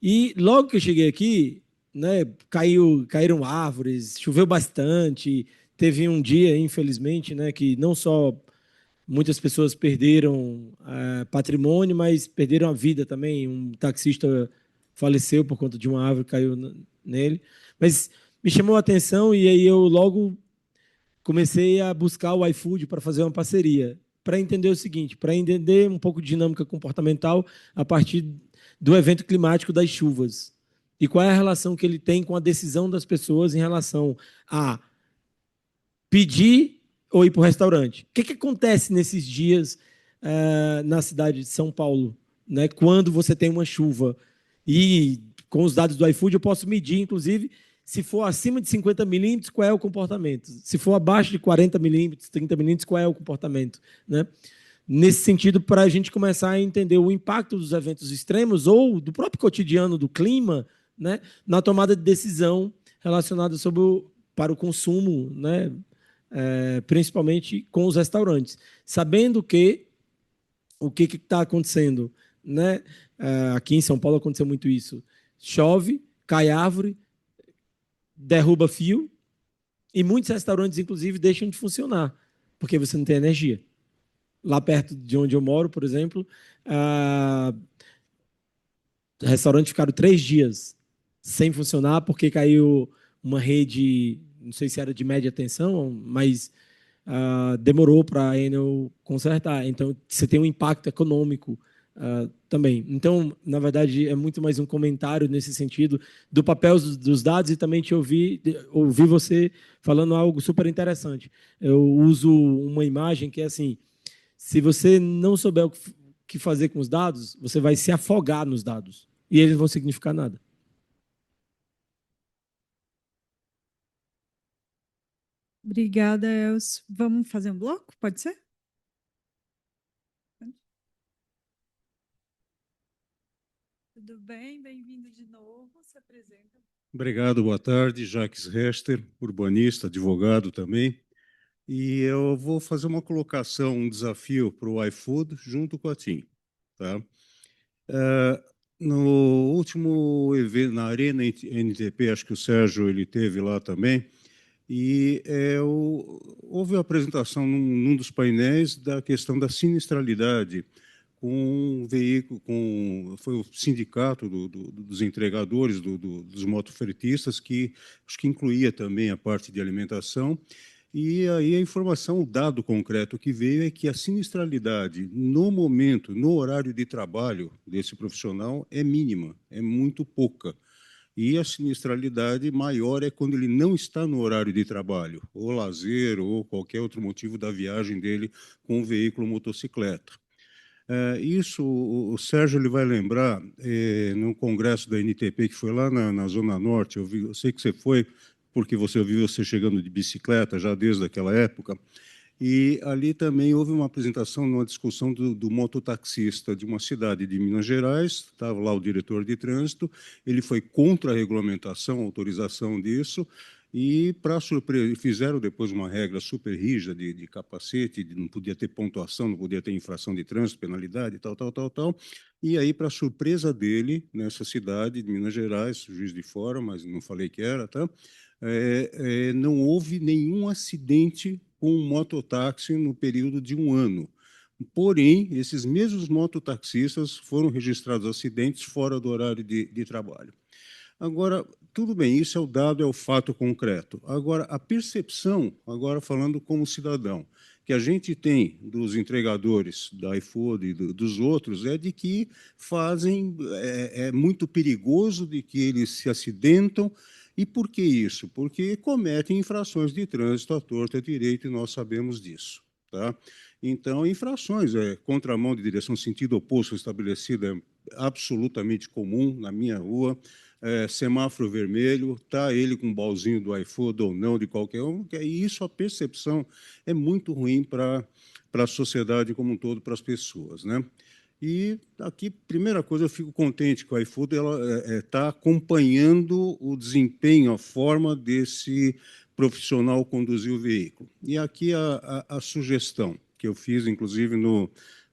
F: E logo que eu cheguei aqui, né, caíram árvores, choveu bastante. Teve um dia, infelizmente, né, que não só muitas pessoas perderam patrimônio, mas perderam a vida também. Um taxista faleceu por conta de uma árvore que caiu nele. Mas me chamou a atenção, e aí eu logo comecei a buscar o iFood para fazer uma parceria, para entender o seguinte, para entender um pouco de dinâmica comportamental a partir do evento climático das chuvas. E qual é a relação que ele tem com a decisão das pessoas em relação a pedir ou ir para o restaurante. O que acontece nesses dias na cidade de São Paulo, né, quando você tem uma chuva? E com os dados do iFood eu posso medir, inclusive, se for acima de 50 milímetros, qual é o comportamento? Se for abaixo de 40 milímetros, 30 milímetros, qual é o comportamento? Né? Nesse sentido, para a gente começar a entender o impacto dos eventos extremos ou do próprio cotidiano do clima, né, na tomada de decisão relacionadas para o consumo, né? Principalmente com os restaurantes, sabendo que o que está acontecendo, né? Aqui em São Paulo aconteceu muito isso. Chove, cai árvore, derruba fio e muitos restaurantes, inclusive, deixam de funcionar porque você não tem energia. Lá perto de onde eu moro, por exemplo, restaurantes ficaram 3 dias sem funcionar porque caiu uma rede, não sei se era de média tensão, mas demorou para a Enel consertar. Então, você tem um impacto econômico também. Então, na verdade, é muito mais um comentário nesse sentido do papel dos dados e também ouvi você falando algo super interessante. Eu uso uma imagem que é assim, se você não souber o que fazer com os dados, você vai se afogar nos dados e eles não vão significar nada.
A: Obrigada, Elcio. Vamos fazer um bloco? Pode ser? Tudo bem? Bem-vindo de novo. Se apresenta.
G: Obrigado, boa tarde. Jacques Rester, urbanista, advogado também. E eu vou fazer uma colocação, um desafio para o iFood junto com a TIM. Tá? No último evento, na Arena NTP, acho que o Sérgio ele teve lá também, e houve a apresentação num dos painéis da questão da sinistralidade com um veículo, foi o sindicato dos entregadores, dos motofretistas, que acho que incluía também a parte de alimentação, e aí a informação, o dado concreto que veio é que a sinistralidade no momento, no horário de trabalho desse profissional é mínima, é muito pouca. E a sinistralidade maior é quando ele não está no horário de trabalho, ou lazer, ou qualquer outro motivo da viagem dele com o veículo motocicleta. Isso, o Sérgio ele vai lembrar, no congresso da NTP, que foi lá na Zona Norte, eu sei que você foi, porque você viu você chegando de bicicleta já desde aquela época, e ali também houve uma apresentação, numa discussão do mototaxista de uma cidade de Minas Gerais, estava lá o diretor de trânsito, ele foi contra a regulamentação, a autorização disso, e, para surpresa, fizeram depois uma regra super rígida de capacete, não podia ter pontuação, não podia ter infração de trânsito, penalidade, tal. E aí, para surpresa dele, nessa cidade de Minas Gerais, Juiz de Fora, mas não falei que era, tá? Não houve nenhum acidente com um mototáxi no período de 1 ano. Porém, esses mesmos mototaxistas foram registrados acidentes fora do horário de trabalho. Agora, tudo bem, isso é o dado, é o fato concreto. Agora, a percepção, agora falando como cidadão, que a gente tem dos entregadores da iFood e dos outros é de que é muito perigoso, de que eles se acidentam. E por que isso? Porque cometem infrações de trânsito à torta e à direita, e nós sabemos disso. Tá? Então, infrações, contramão de direção sentido oposto estabelecida é absolutamente comum na minha rua, semáforo vermelho, está ele com um balzinho do iFood ou não, de qualquer um, e isso, a percepção é muito ruim para a sociedade como um todo, para as pessoas. Né? E aqui, primeira coisa, eu fico contente que o iFood está acompanhando o desempenho, a forma desse profissional conduzir o veículo. E aqui a sugestão que eu fiz, inclusive,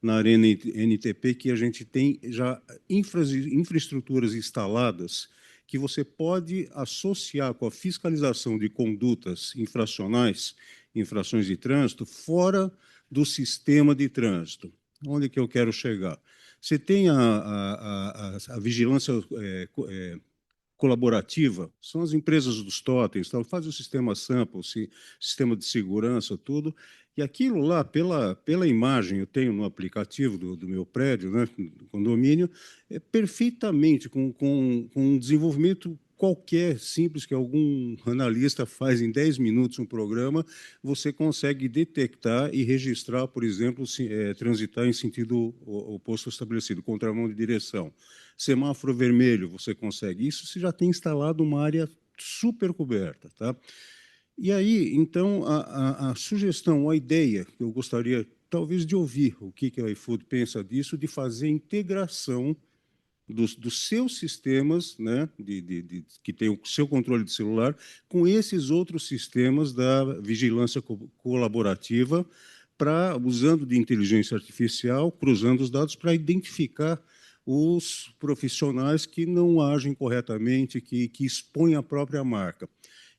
G: na Arena NTP, que a gente tem já infraestruturas instaladas que você pode associar com a fiscalização de condutas infracionais, infrações de trânsito, fora do sistema de trânsito. Onde que eu quero chegar? Você tem a vigilância colaborativa, são as empresas dos totens, então, fazem o sistema sample, sistema de segurança, tudo, e aquilo lá, pela imagem, eu tenho no aplicativo do meu prédio, né, do condomínio, é perfeitamente, com um desenvolvimento qualquer, simples, que algum analista faz em 10 minutos um programa, você consegue detectar e registrar, por exemplo, transitar em sentido oposto ao estabelecido, contramão de direção. Semáforo vermelho, você consegue. Isso você já tem instalado uma área super coberta. Tá? E aí, então, a sugestão, a ideia que eu gostaria, talvez, de ouvir o que a iFood pensa disso, de fazer integração dos seus sistemas, né, que tem o seu controle de celular, com esses outros sistemas da vigilância colaborativa, usando de inteligência artificial, cruzando os dados para identificar os profissionais que não agem corretamente, que expõem a própria marca.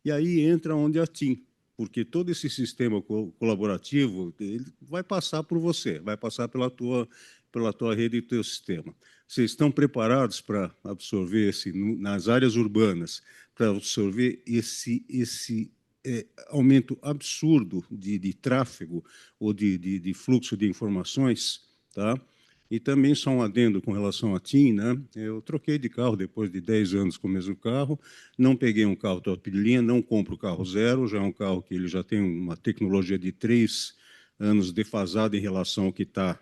G: E aí entra onde a TIM, porque todo esse sistema colaborativo ele vai passar por você, vai passar pela tua rede e teu sistema. Vocês estão preparados para absorver nas áreas urbanas, para absorver esse aumento absurdo de tráfego ou de fluxo de informações, tá? E também só um adendo com relação à TIM, né? Eu troquei de carro depois de 10 anos com o mesmo carro, não peguei um carro top de linha, não compro carro zero, já é um carro que ele já tem uma tecnologia de 3 anos defasada em relação ao que está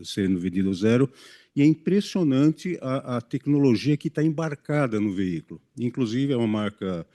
G: sendo vendido zero, e é impressionante a tecnologia que está embarcada no veículo. Inclusive, é uma marca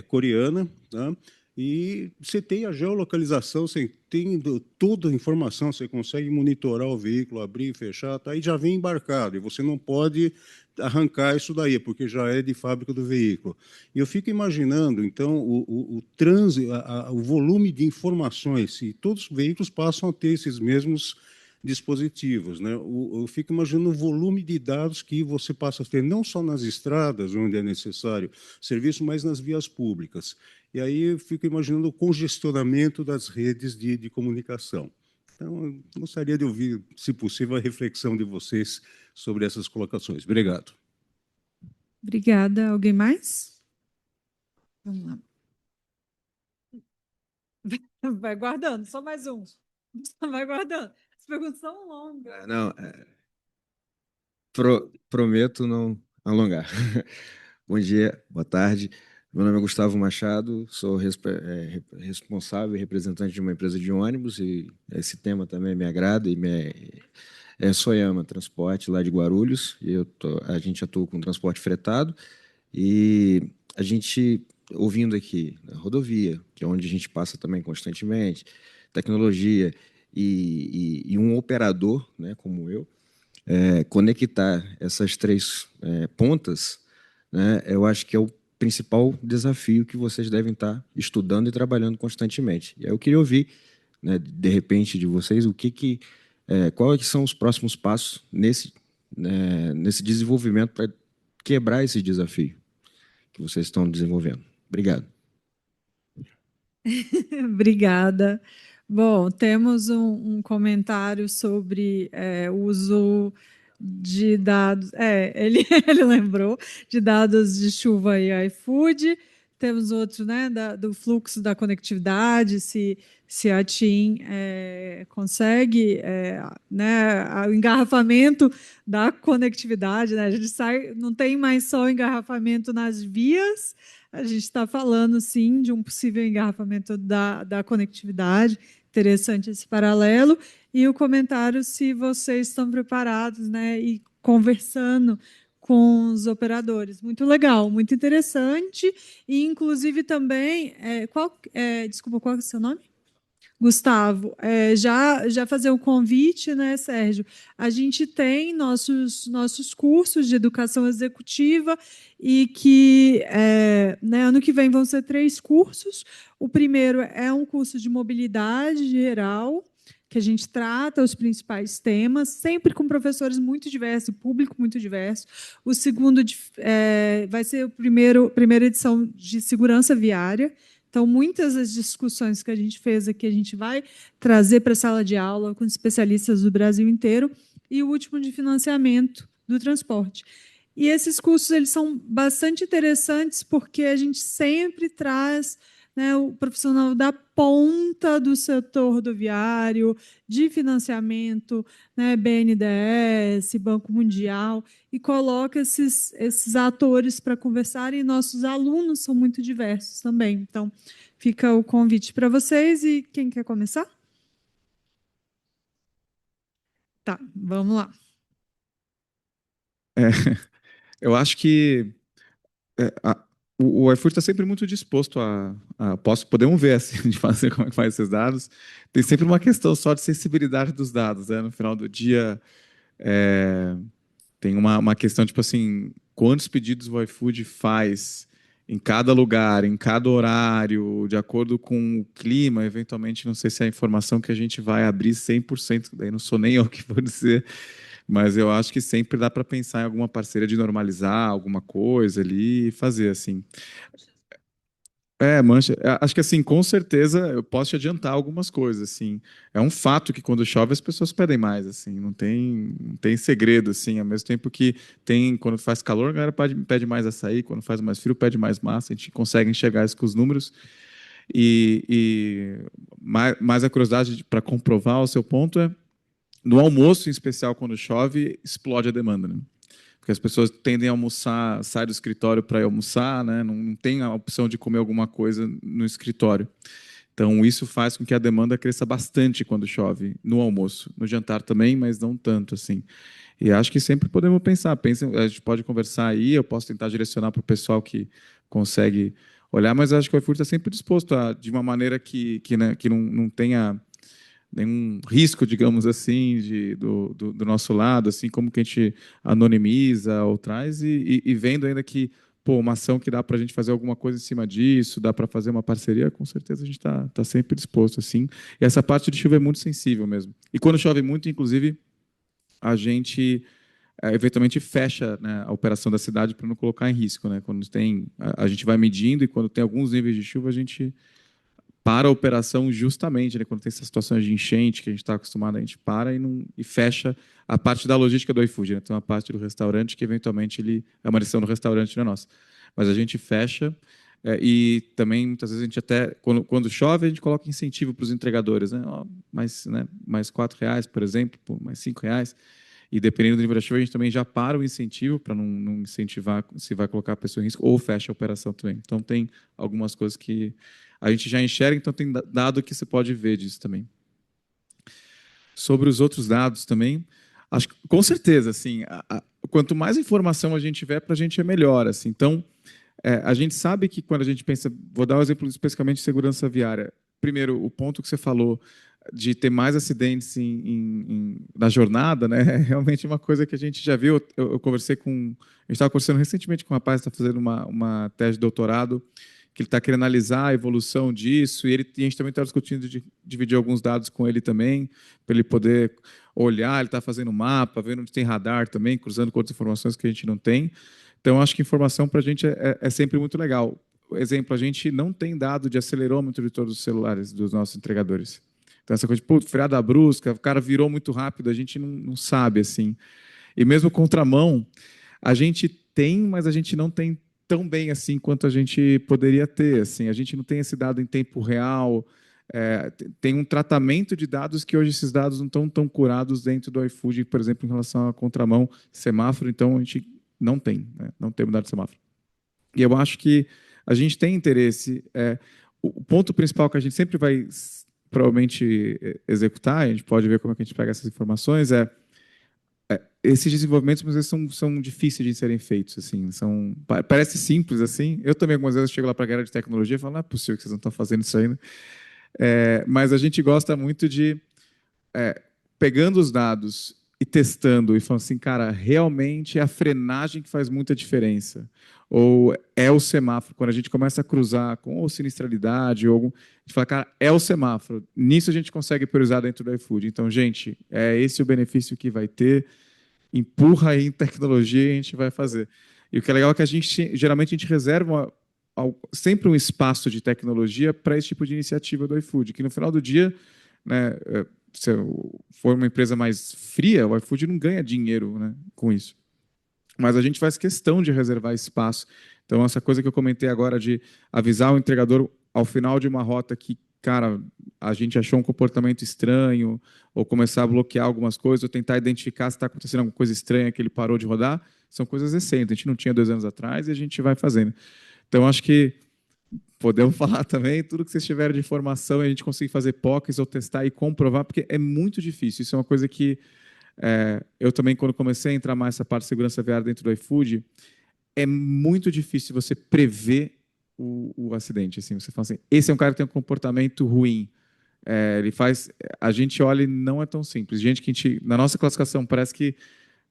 G: coreana, tá? E você tem a geolocalização, você tem toda a informação, você consegue monitorar o veículo, abrir e fechar, tá? E já vem embarcado, e você não pode arrancar isso daí, porque já é de fábrica do veículo. E eu fico imaginando, então, o trânsito, o volume de informações, se todos os veículos passam a ter esses mesmos dispositivos, né? Eu fico imaginando o volume de dados que você passa a ter, não só nas estradas, onde é necessário serviço, mas nas vias públicas. E aí eu fico imaginando o congestionamento das redes de comunicação. Então, eu gostaria de ouvir, se possível, a reflexão de vocês sobre essas colocações. Obrigado.
A: Obrigada. Alguém mais? Vamos lá. Vai guardando, só mais um. Vai guardando. As perguntas são longas.
H: Não, prometo não alongar. Bom dia, boa tarde. Meu nome é Gustavo Machado, sou responsável e representante de uma empresa de ônibus, e esse tema também me agrada, e é Soyama Transporte, lá de Guarulhos, e a gente atua com transporte fretado, e a gente, ouvindo aqui na rodovia, que é onde a gente passa também constantemente, tecnologia e um operador, né, como eu, conectar essas três pontas, né, eu acho que é o principal desafio que vocês devem estar estudando e trabalhando constantemente. E aí eu queria ouvir, né, de repente, de vocês, quais são os próximos passos nesse desenvolvimento para quebrar esse desafio que vocês estão desenvolvendo. Obrigado.
A: Obrigada. Bom, temos um comentário sobre o uso de dados. Ele lembrou de dados de chuva e iFood. Temos outro, né, do fluxo da conectividade, se a TIM consegue, né, o engarrafamento da conectividade, né? A gente não tem mais só o engarrafamento nas vias, a gente está falando, sim, de um possível engarrafamento da conectividade. Interessante esse paralelo. E o comentário se vocês estão preparados, né, e conversando com os operadores. Muito legal, muito interessante. E, inclusive, também... desculpa, qual é o seu nome? Gustavo, já fazer o convite, né, Sérgio? A gente tem nossos cursos de educação executiva e que né, ano que vem vão ser 3 cursos. O primeiro é um curso de mobilidade geral, que a gente trata os principais temas, sempre com professores muito diversos, público muito diverso. O segundo vai ser a primeira edição de segurança viária. Então, muitas das discussões que a gente fez aqui, a gente vai trazer para a sala de aula com especialistas do Brasil inteiro, e o último de financiamento do transporte. E esses cursos eles são bastante interessantes porque a gente sempre traz, né, o profissional da ponta do setor rodoviário, de financiamento, né, BNDES, Banco Mundial, e coloca esses atores para conversarem, e nossos alunos são muito diversos também. Então, fica o convite para vocês, e quem quer começar? Tá, vamos lá.
E: Eu acho que o iFood está sempre muito disposto podemos ver assim, de fazer como é que faz esses dados. Tem sempre uma questão só de sensibilidade dos dados, né? No final do dia, Tem uma questão, tipo assim, quantos pedidos o iFood faz em cada lugar, em cada horário, de acordo com o clima, eventualmente, não sei se é a informação que a gente vai abrir 100%, daí não sou nem eu que vou dizer, mas eu acho que sempre dá para pensar em alguma parceria de normalizar alguma coisa ali e fazer assim. Mancha. Acho que assim, com certeza eu posso te adiantar algumas coisas, assim. É um fato que quando chove as pessoas pedem mais, assim. Não tem segredo, assim. Ao mesmo tempo que tem, quando faz calor, a galera pede mais açaí, quando faz mais frio, pede mais massa. A gente consegue enxergar isso com os números. E mais a curiosidade para comprovar o seu ponto é, no almoço, em especial quando chove, explode a demanda, né? Porque as pessoas tendem a almoçar, saem do escritório para ir almoçar, né? Não tem a opção de comer alguma coisa no escritório. Então, isso faz com que a demanda cresça bastante quando chove, no almoço. No jantar também, mas não tanto assim. E acho que sempre podemos pensar. A gente pode conversar aí, eu posso tentar direcionar para o pessoal que consegue olhar, mas acho que o iFood está sempre disposto a, de uma maneira né, que não tenha nenhum risco, digamos assim, do nosso lado, assim como que a gente anonimiza ou traz, e vendo ainda que, pô, uma ação que dá para a gente fazer alguma coisa em cima disso, dá para fazer uma parceria, com certeza a gente está sempre disposto, assim. E essa parte de chuva é muito sensível mesmo. E quando chove muito, inclusive, a gente eventualmente fecha, né, a operação da cidade para não colocar em risco, né? Quando tem, a gente vai medindo e quando tem alguns níveis de chuva, a gente para a operação justamente, né, quando tem essas situações de enchente que a gente está acostumado, a gente para e fecha a parte da logística do iFood, né? Tem uma parte do restaurante que eventualmente ele é uma lição do restaurante, não é nossa. Mas a gente fecha e também muitas vezes a gente até quando chove a gente coloca incentivo para os entregadores, né? Ó, mais R$4, por exemplo, mais R$5. E dependendo do nível da chuva, a gente também já para o incentivo para não incentivar se vai colocar a pessoa em risco ou fecha a operação também. Então tem algumas coisas que a gente já enxerga, então tem dado que você pode ver disso também. Sobre os outros dados também, acho que, com certeza, assim, quanto mais informação a gente tiver, para a gente é melhor. Assim. Então, a gente sabe que quando a gente pensa, vou dar um exemplo especificamente de segurança viária. Primeiro, o ponto que você falou de ter mais acidentes na jornada, né, é realmente uma coisa que a gente já viu. Eu conversei a gente estava conversando recentemente com um rapaz que está fazendo uma tese de doutorado, que ele está querendo analisar a evolução disso, e a gente também está discutindo de dividir alguns dados com ele também, para ele poder olhar, ele está fazendo mapa, vendo onde tem radar também, cruzando com outras informações que a gente não tem. Então, acho que informação para a gente é sempre muito legal. Por exemplo, a gente não tem dado de acelerômetro de todos os celulares dos nossos entregadores. Então, essa coisa de freada brusca, o cara virou muito rápido, a gente não sabe, assim. E mesmo contramão, a gente tem, mas a gente não tem tão bem assim quanto a gente poderia ter. Assim. A gente não tem esse dado em tempo real, tem um tratamento de dados que hoje esses dados não estão tão curados dentro do iFood, por exemplo, em relação à contramão, semáforo, então a gente não tem, né? Não tem dado de semáforo. E eu acho que a gente tem interesse. O ponto principal que a gente sempre vai provavelmente executar, a gente pode ver como é que a gente pega essas informações, esses desenvolvimentos muitas vezes são difíceis de serem feitos, assim, parece simples, assim. Eu também algumas vezes chego lá para a galera de tecnologia e falo, não é possível que vocês não estão fazendo isso ainda. Mas a gente gosta muito de pegando os dados e testando e falando assim, cara, realmente é a frenagem que faz muita diferença. Ou é o semáforo, quando a gente começa a cruzar com ou sinistralidade, ou a gente fala, cara, é o semáforo. Nisso a gente consegue priorizar dentro do iFood. Então, gente, é esse o benefício que vai ter. Empurra aí em tecnologia e a gente vai fazer. E o que é legal é que geralmente a gente reserva sempre um espaço de tecnologia para esse tipo de iniciativa do iFood, que no final do dia, né, se for uma empresa mais fria, o iFood não ganha dinheiro, né, com isso. Mas a gente faz questão de reservar espaço. Então, essa coisa que eu comentei agora de avisar o entregador ao final de uma rota que, cara, a gente achou um comportamento estranho, ou começar a bloquear algumas coisas, ou tentar identificar se está acontecendo alguma coisa estranha que ele parou de rodar, são coisas recentes. A gente não tinha 2 anos atrás e a gente vai fazendo. Então, acho que podemos falar também, tudo que vocês tiverem de informação, a gente conseguir fazer POCs ou testar e comprovar, porque é muito difícil. Isso é uma coisa que eu também, quando comecei a entrar mais nessa parte de segurança viária dentro do iFood, é muito difícil você prever o acidente. Assim, você fala assim, esse é um cara que tem um comportamento ruim. Ele faz... A gente olha e não é tão simples. Gente que na nossa classificação parece que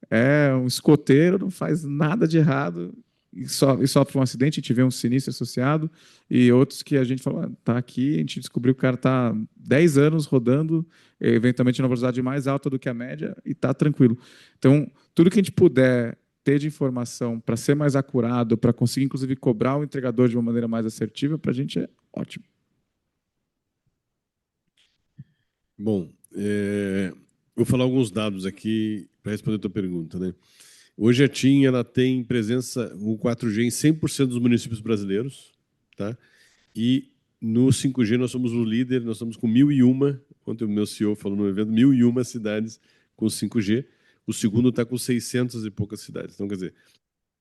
E: é um escoteiro, não faz nada de errado e sofre um acidente, a gente vê um sinistro associado, e outros que a gente fala, tá aqui, a gente descobriu que o cara está 10 anos rodando, eventualmente na velocidade mais alta do que a média, e está tranquilo. Então, tudo que a gente puder ter de informação para ser mais acurado, para conseguir, inclusive, cobrar o entregador de uma maneira mais assertiva, para a gente é ótimo.
D: Bom, vou falar alguns dados aqui para responder a tua pergunta, né? Hoje a TIM ela tem presença no 4G em 100% dos municípios brasileiros, tá? E no 5G nós somos o líder, nós estamos com 1.001, ontem o meu CEO falou no evento, 1.001 cidades com 5G, o segundo está com 600 e poucas cidades. Então, quer dizer,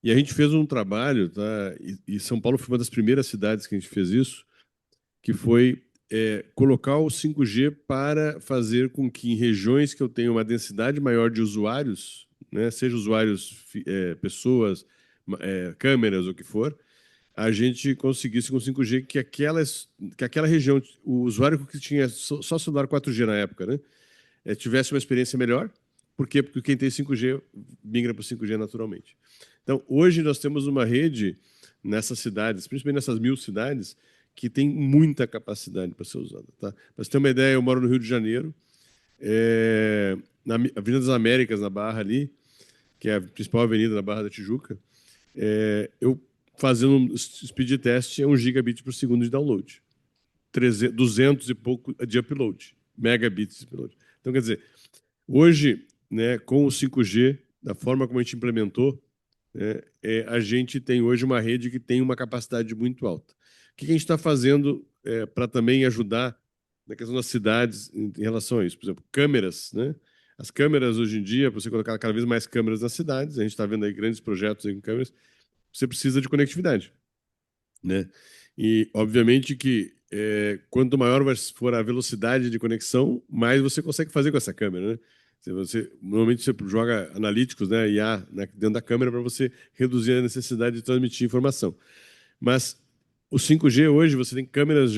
D: e a gente fez um trabalho, tá? E São Paulo foi uma das primeiras cidades que a gente fez isso, que foi colocar o 5G para fazer com que em regiões que eu tenho uma densidade maior de usuários, né, seja usuários, pessoas, câmeras, ou o que for, a gente conseguisse com 5G que aquela região, o usuário que tinha só celular 4G na época, né, tivesse uma experiência melhor. Por quê? Porque quem tem 5G migra para o 5G naturalmente. Então, hoje nós temos uma rede nessas cidades, principalmente nessas 1.000 cidades, que tem muita capacidade para ser usada. Tá? Para você ter uma ideia, eu moro no Rio de Janeiro, na Avenida das Américas, na Barra ali, que é a principal avenida da Barra da Tijuca, eu fazendo um speed test é 1 gigabit por segundo de download, 200 e pouco de upload, megabits de upload. Então, quer dizer, hoje, né, com o 5G, da forma como a gente implementou, a gente tem hoje uma rede que tem uma capacidade muito alta. O que a gente está fazendo para também ajudar na questão das cidades em relação a isso? Por exemplo, câmeras, né? As câmeras hoje em dia, para você colocar cada vez mais câmeras nas cidades, a gente está vendo aí grandes projetos aí com câmeras, você precisa de conectividade, né? E, obviamente, que quanto maior for a velocidade de conexão, mais você consegue fazer com essa câmera, né? Normalmente você joga analíticos, né, IA, dentro da câmera para você reduzir a necessidade de transmitir informação. Mas o 5G hoje, você tem câmeras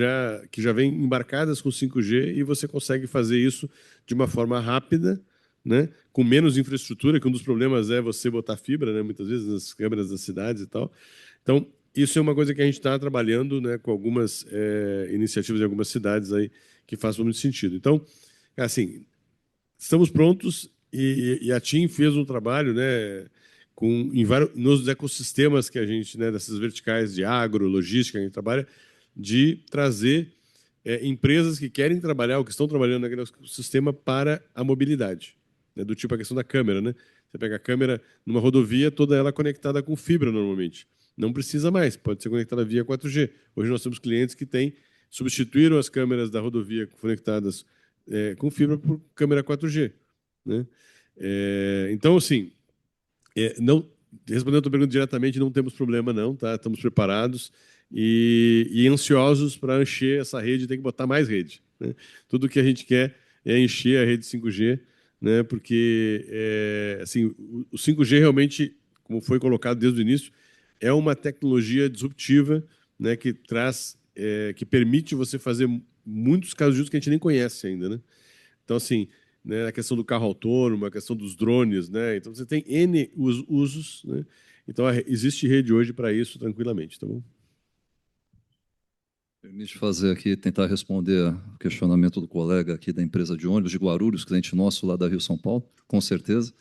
D: que já vêm embarcadas com 5G e você consegue fazer isso de uma forma rápida, né, com menos infraestrutura, que um dos problemas é você botar fibra, né, muitas vezes nas câmeras das cidades e tal. Então, isso é uma coisa que a gente está trabalhando, né, com algumas iniciativas em algumas cidades aí que fazem muito sentido. Então, assim, estamos prontos e a TIM fez um trabalho, né, nos ecossistemas que a gente, né, dessas verticais de agro, logística, que a gente trabalha, de trazer empresas que querem trabalhar ou que estão trabalhando naquele ecossistema para a mobilidade, né, do tipo a questão da câmera, né? Você pega a câmera numa rodovia, toda ela conectada com fibra normalmente. Não precisa mais, pode ser conectada via 4G. Hoje nós temos clientes que substituíram as câmeras da rodovia conectadas com fibra por câmera 4G, né? Então, assim, não, respondendo a tua pergunta diretamente, não temos problema não, tá? Estamos preparados e ansiosos para encher essa rede, tem que botar mais rede, né? Tudo que a gente quer é encher a rede 5G, né? Porque assim, o 5G realmente, como foi colocado desde o início, é uma tecnologia disruptiva, né, que que permite você fazer muitos casos de uso que a gente nem conhece ainda, né? Então, assim, né, a questão do carro autônomo, a questão dos drones, né? Então, você tem N usos, né? Então, existe rede hoje para isso tranquilamente, tá bom?
C: Permite fazer aqui, tentar responder o questionamento do colega aqui da empresa de ônibus de Guarulhos, cliente nosso lá da Rio São Paulo, com certeza.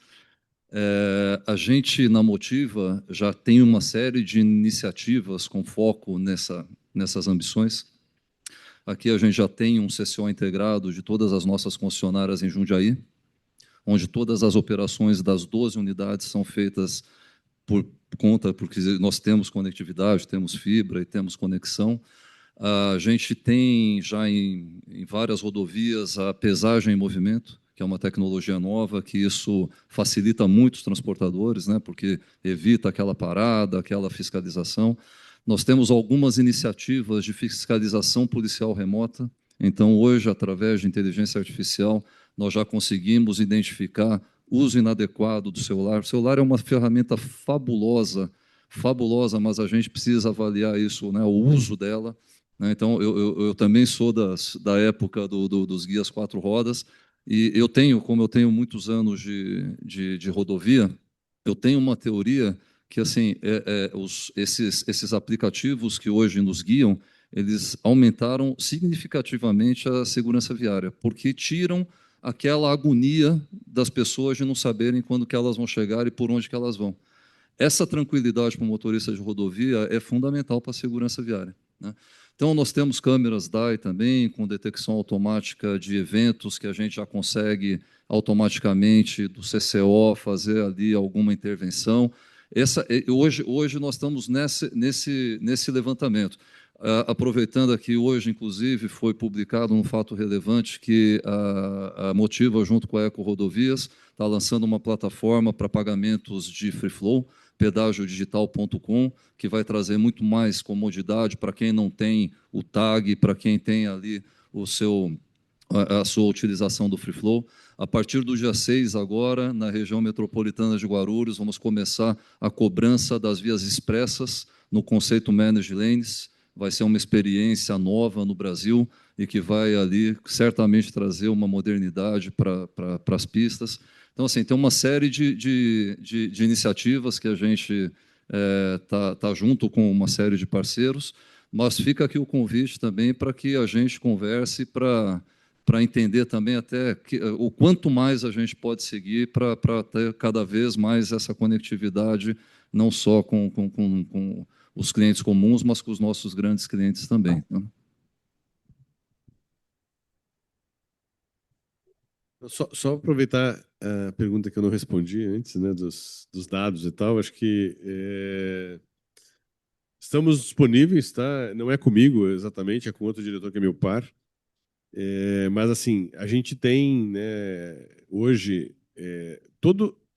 C: A gente, na Motiva, já tem uma série de iniciativas com foco nessas ambições. Aqui a gente já tem um CCO integrado de todas as nossas concessionárias em Jundiaí, onde todas as operações das 12 unidades são feitas por conta, porque nós temos conectividade, temos fibra e temos conexão. A gente tem já em várias rodovias a pesagem em movimento, que é uma tecnologia nova, que isso facilita muito os transportadores, né, porque evita aquela parada, aquela fiscalização. Nós temos algumas iniciativas de fiscalização policial remota. Então, hoje, através de inteligência artificial, nós já conseguimos identificar uso inadequado do celular. O celular é uma ferramenta fabulosa, mas a gente precisa avaliar isso, né, o uso dela. Né? Então, eu também sou da época dos guias 4 rodas, E como eu tenho muitos anos de rodovia, eu tenho uma teoria que assim esses aplicativos que hoje nos guiam, eles aumentaram significativamente a segurança viária, porque tiram aquela agonia das pessoas de não saberem quando que elas vão chegar e por onde que elas vão. Essa tranquilidade para o motorista de rodovia é fundamental para a segurança viária, né? Então, nós temos câmeras DAI também, com detecção automática de eventos, que a gente já consegue automaticamente, do CCO, fazer ali alguma intervenção. Hoje nós estamos nesse levantamento. Aproveitando aqui, hoje, inclusive, foi publicado um fato relevante que a Motiva, junto com a Eco Rodovias, está lançando uma plataforma para pagamentos de free flow, pedágiodigital.com, que vai trazer muito mais comodidade para quem não tem o tag, para quem tem ali a sua utilização do free flow. A partir do dia 6, agora, na região metropolitana de Guarulhos, vamos começar a cobrança das vias expressas no conceito Managed Lanes. Vai ser uma experiência nova no Brasil e que vai ali certamente trazer uma modernidade para as pistas. Então, assim, tem uma série de iniciativas que a gente tá junto com uma série de parceiros, mas fica aqui o convite também para que a gente converse para entender também até o quanto mais a gente pode seguir para ter cada vez mais essa conectividade, não só com os clientes comuns, mas com os nossos grandes clientes também, né?
D: Só aproveitar a pergunta que eu não respondi antes, né, dos dados e tal. Acho que estamos disponíveis, tá? Não é comigo exatamente, é com outro diretor que é meu par. Mas assim, a gente tem, né, hoje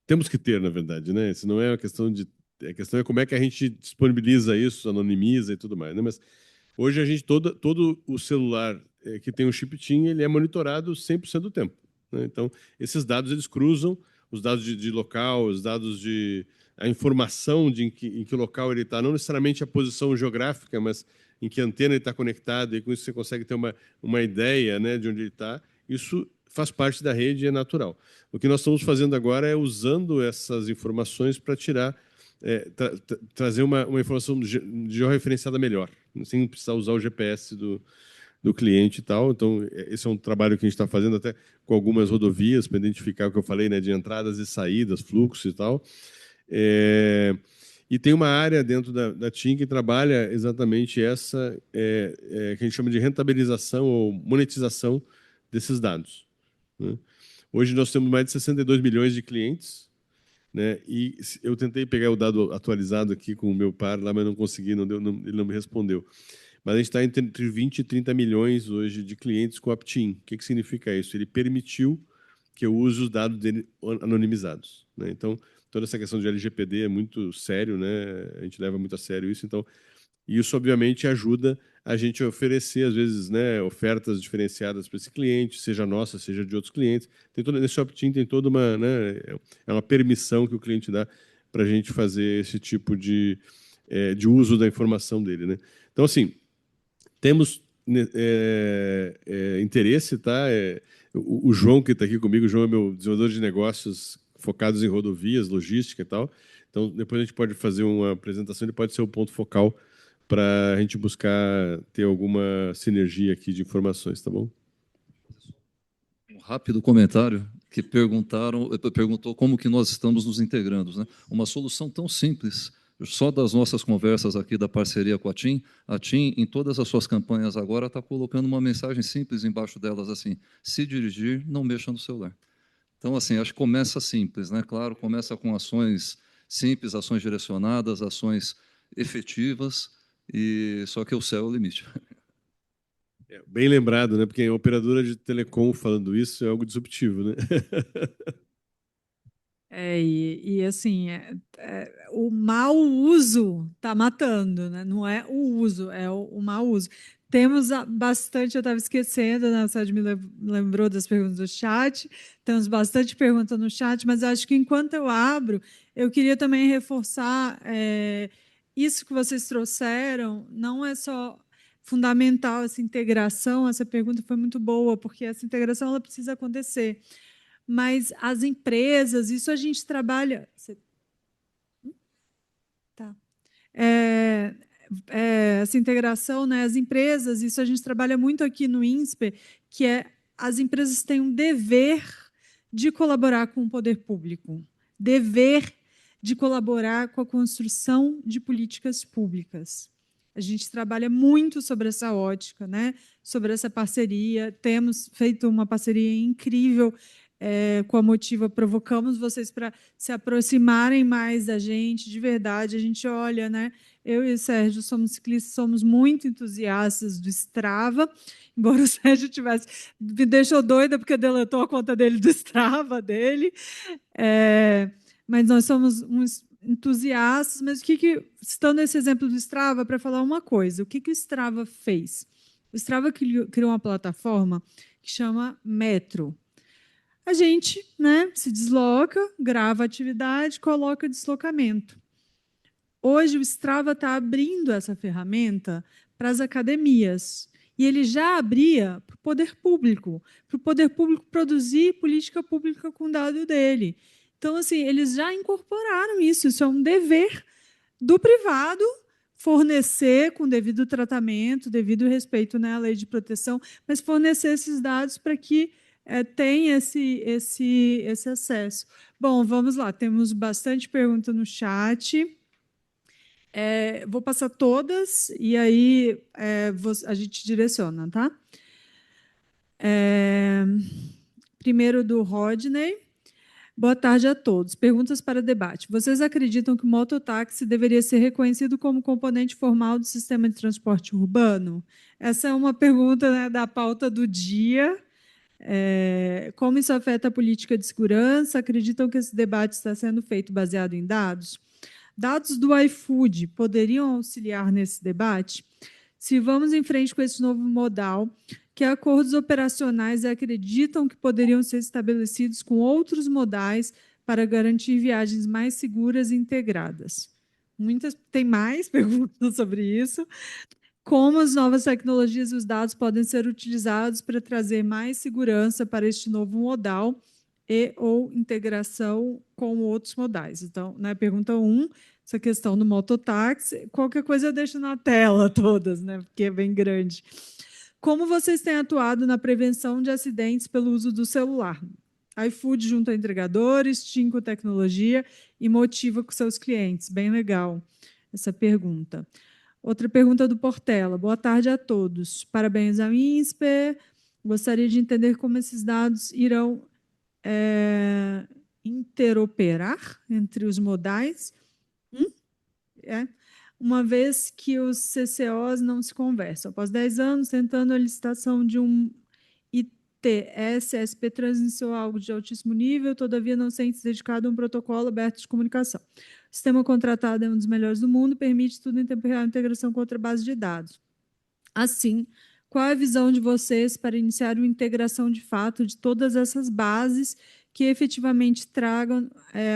D: temos que ter, na verdade, né? Isso não é uma questão de a questão é como é que a gente disponibiliza isso, anonimiza e tudo mais, né? Mas hoje a gente todo o celular que tem um chip TIM, ele é monitorado 100% do tempo, né? Então, esses dados eles cruzam os dados de local, os dados a informação de em que local ele está, não necessariamente a posição geográfica, mas em que antena ele está conectado, e com isso você consegue ter uma ideia, né, de onde ele está. Isso faz parte da rede e é natural. O que nós estamos fazendo agora é usando essas informações para trazer uma informação georreferenciada melhor, sem precisar usar o GPS do cliente e tal. Então, esse é um trabalho que a gente está fazendo até com algumas rodovias para identificar o que eu falei, né, de entradas e saídas, fluxos e tal. E tem uma área dentro da TIM que trabalha exatamente essa, que a gente chama de rentabilização ou monetização desses dados, né? Hoje nós temos mais de 62 milhões de clientes, né? E eu tentei pegar o dado atualizado aqui com o meu par lá, mas não consegui, ele não me respondeu. Mas a gente está entre 20 e 30 milhões hoje de clientes com a TIM. O que significa isso? Ele permitiu que eu use os dados dele anonimizados, né? Então, toda essa questão de LGPD é muito sério, né? A gente leva muito a sério isso. Então, isso obviamente ajuda a gente a oferecer, às vezes, né, ofertas diferenciadas para esse cliente, seja nossa, seja de outros clientes. Nesse opt-in tem toda uma, né, é uma permissão que o cliente dá para a gente fazer esse tipo de uso da informação dele, né? Então, assim, temos interesse, tá? O João, que está aqui comigo, o João é meu desenvolvedor de negócios focados em rodovias, logística e tal. Então, depois a gente pode fazer uma apresentação, ele pode ser o ponto focal para a gente buscar ter alguma sinergia aqui de informações, tá bom?
C: Um rápido comentário que perguntou como que nós estamos nos integrando, né? Uma solução tão simples, só das nossas conversas aqui da parceria com a TIM, em todas as suas campanhas agora, está colocando uma mensagem simples embaixo delas, assim: se dirigir, não mexa no celular. Então, assim, acho que começa simples, né? Claro, começa com ações simples, ações direcionadas, ações efetivas, e só que o céu é o limite.
D: Bem lembrado, né? Porque a operadora de telecom falando isso é algo disruptivo, né?
A: Assim, o mau uso está matando, né? Não é o uso, é o mau uso. Temos bastante, eu estava esquecendo, né? O Sérgio me lembrou das perguntas do chat, temos bastante pergunta no chat, mas acho que enquanto eu abro, eu queria também reforçar isso que vocês trouxeram, não é só fundamental essa integração. Essa pergunta foi muito boa, porque essa integração ela precisa acontecer. Mas as empresas, isso a gente trabalha... Tá. Essa integração, né, as empresas, isso a gente trabalha muito aqui no INSPER, que as empresas têm um dever de colaborar com o poder público, dever de colaborar com a construção de políticas públicas. A gente trabalha muito sobre essa ótica, né, sobre essa parceria, temos feito uma parceria incrível com a Motiva, provocamos vocês para se aproximarem mais da gente, de verdade. A gente olha, né? Eu e o Sérgio somos ciclistas, somos muito entusiastas do Strava, embora o Sérgio me deixou doida porque deletou a conta dele do Strava dele. Mas nós somos uns entusiastas. Mas citando esse exemplo do Strava, para falar uma coisa, o que o Strava fez? O Strava criou uma plataforma que chama Metro. A gente, né, se desloca, grava a atividade, coloca deslocamento. Hoje, o Strava está abrindo essa ferramenta para as academias. E ele já abria para o poder público produzir política pública com dado dele. Então, assim, eles já incorporaram isso. Isso é um dever do privado fornecer com devido tratamento, devido respeito, né, à lei de proteção, mas fornecer esses dados para que tem esse acesso. Bom, vamos lá, temos bastante pergunta no chat. Vou passar todas e aí a gente direciona, tá? Primeiro do Rodney. Boa tarde a todos. Perguntas para debate. Vocês acreditam que o mototáxi deveria ser reconhecido como componente formal do sistema de transporte urbano? Essa é uma pergunta, né, da pauta do dia. Como isso afeta a política de segurança? Acreditam que esse debate está sendo feito baseado em dados? Dados do iFood poderiam auxiliar nesse debate? Se vamos em frente com esse novo modal, que acordos operacionais acreditam que poderiam ser estabelecidos com outros modais para garantir viagens mais seguras e integradas? Tem mais perguntas sobre isso. Como as novas tecnologias e os dados podem ser utilizados para trazer mais segurança para este novo modal ou integração com outros modais? Então, na pergunta 1, essa questão do mototáxi, qualquer coisa eu deixo na tela todas, né, porque é bem grande. Como vocês têm atuado na prevenção de acidentes pelo uso do celular? iFood junto a entregadores, TIM com tecnologia e Motiva com seus clientes. Bem legal essa pergunta. Outra pergunta do Portela. Boa tarde a todos. Parabéns ao INSPER. Gostaria de entender como esses dados irão interoperar entre os modais, uma vez que os CCOs não se conversam. Após 10 anos, tentando a licitação de um ITS-SP transmissão algo de altíssimo nível, todavia não sente-se dedicado a um protocolo aberto de comunicação. O sistema contratado é um dos melhores do mundo, permite tudo em tempo real, integração com outra base de dados. Assim, qual é a visão de vocês para iniciar uma integração de fato de todas essas bases que efetivamente tragam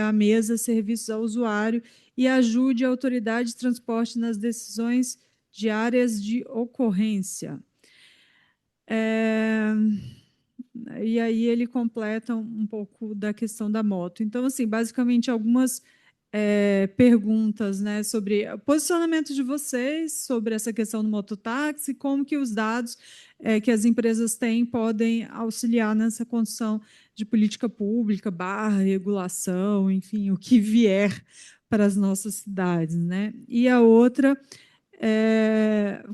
A: à mesa serviços ao usuário e ajude a autoridade de transporte nas decisões diárias de ocorrência? E aí ele completa um pouco da questão da moto. Então, assim, basicamente, algumas perguntas, né, sobre o posicionamento de vocês sobre essa questão do mototáxi, como que os dados que as empresas têm podem auxiliar nessa construção de política pública, regulação, enfim, o que vier para as nossas cidades, né? E a outra,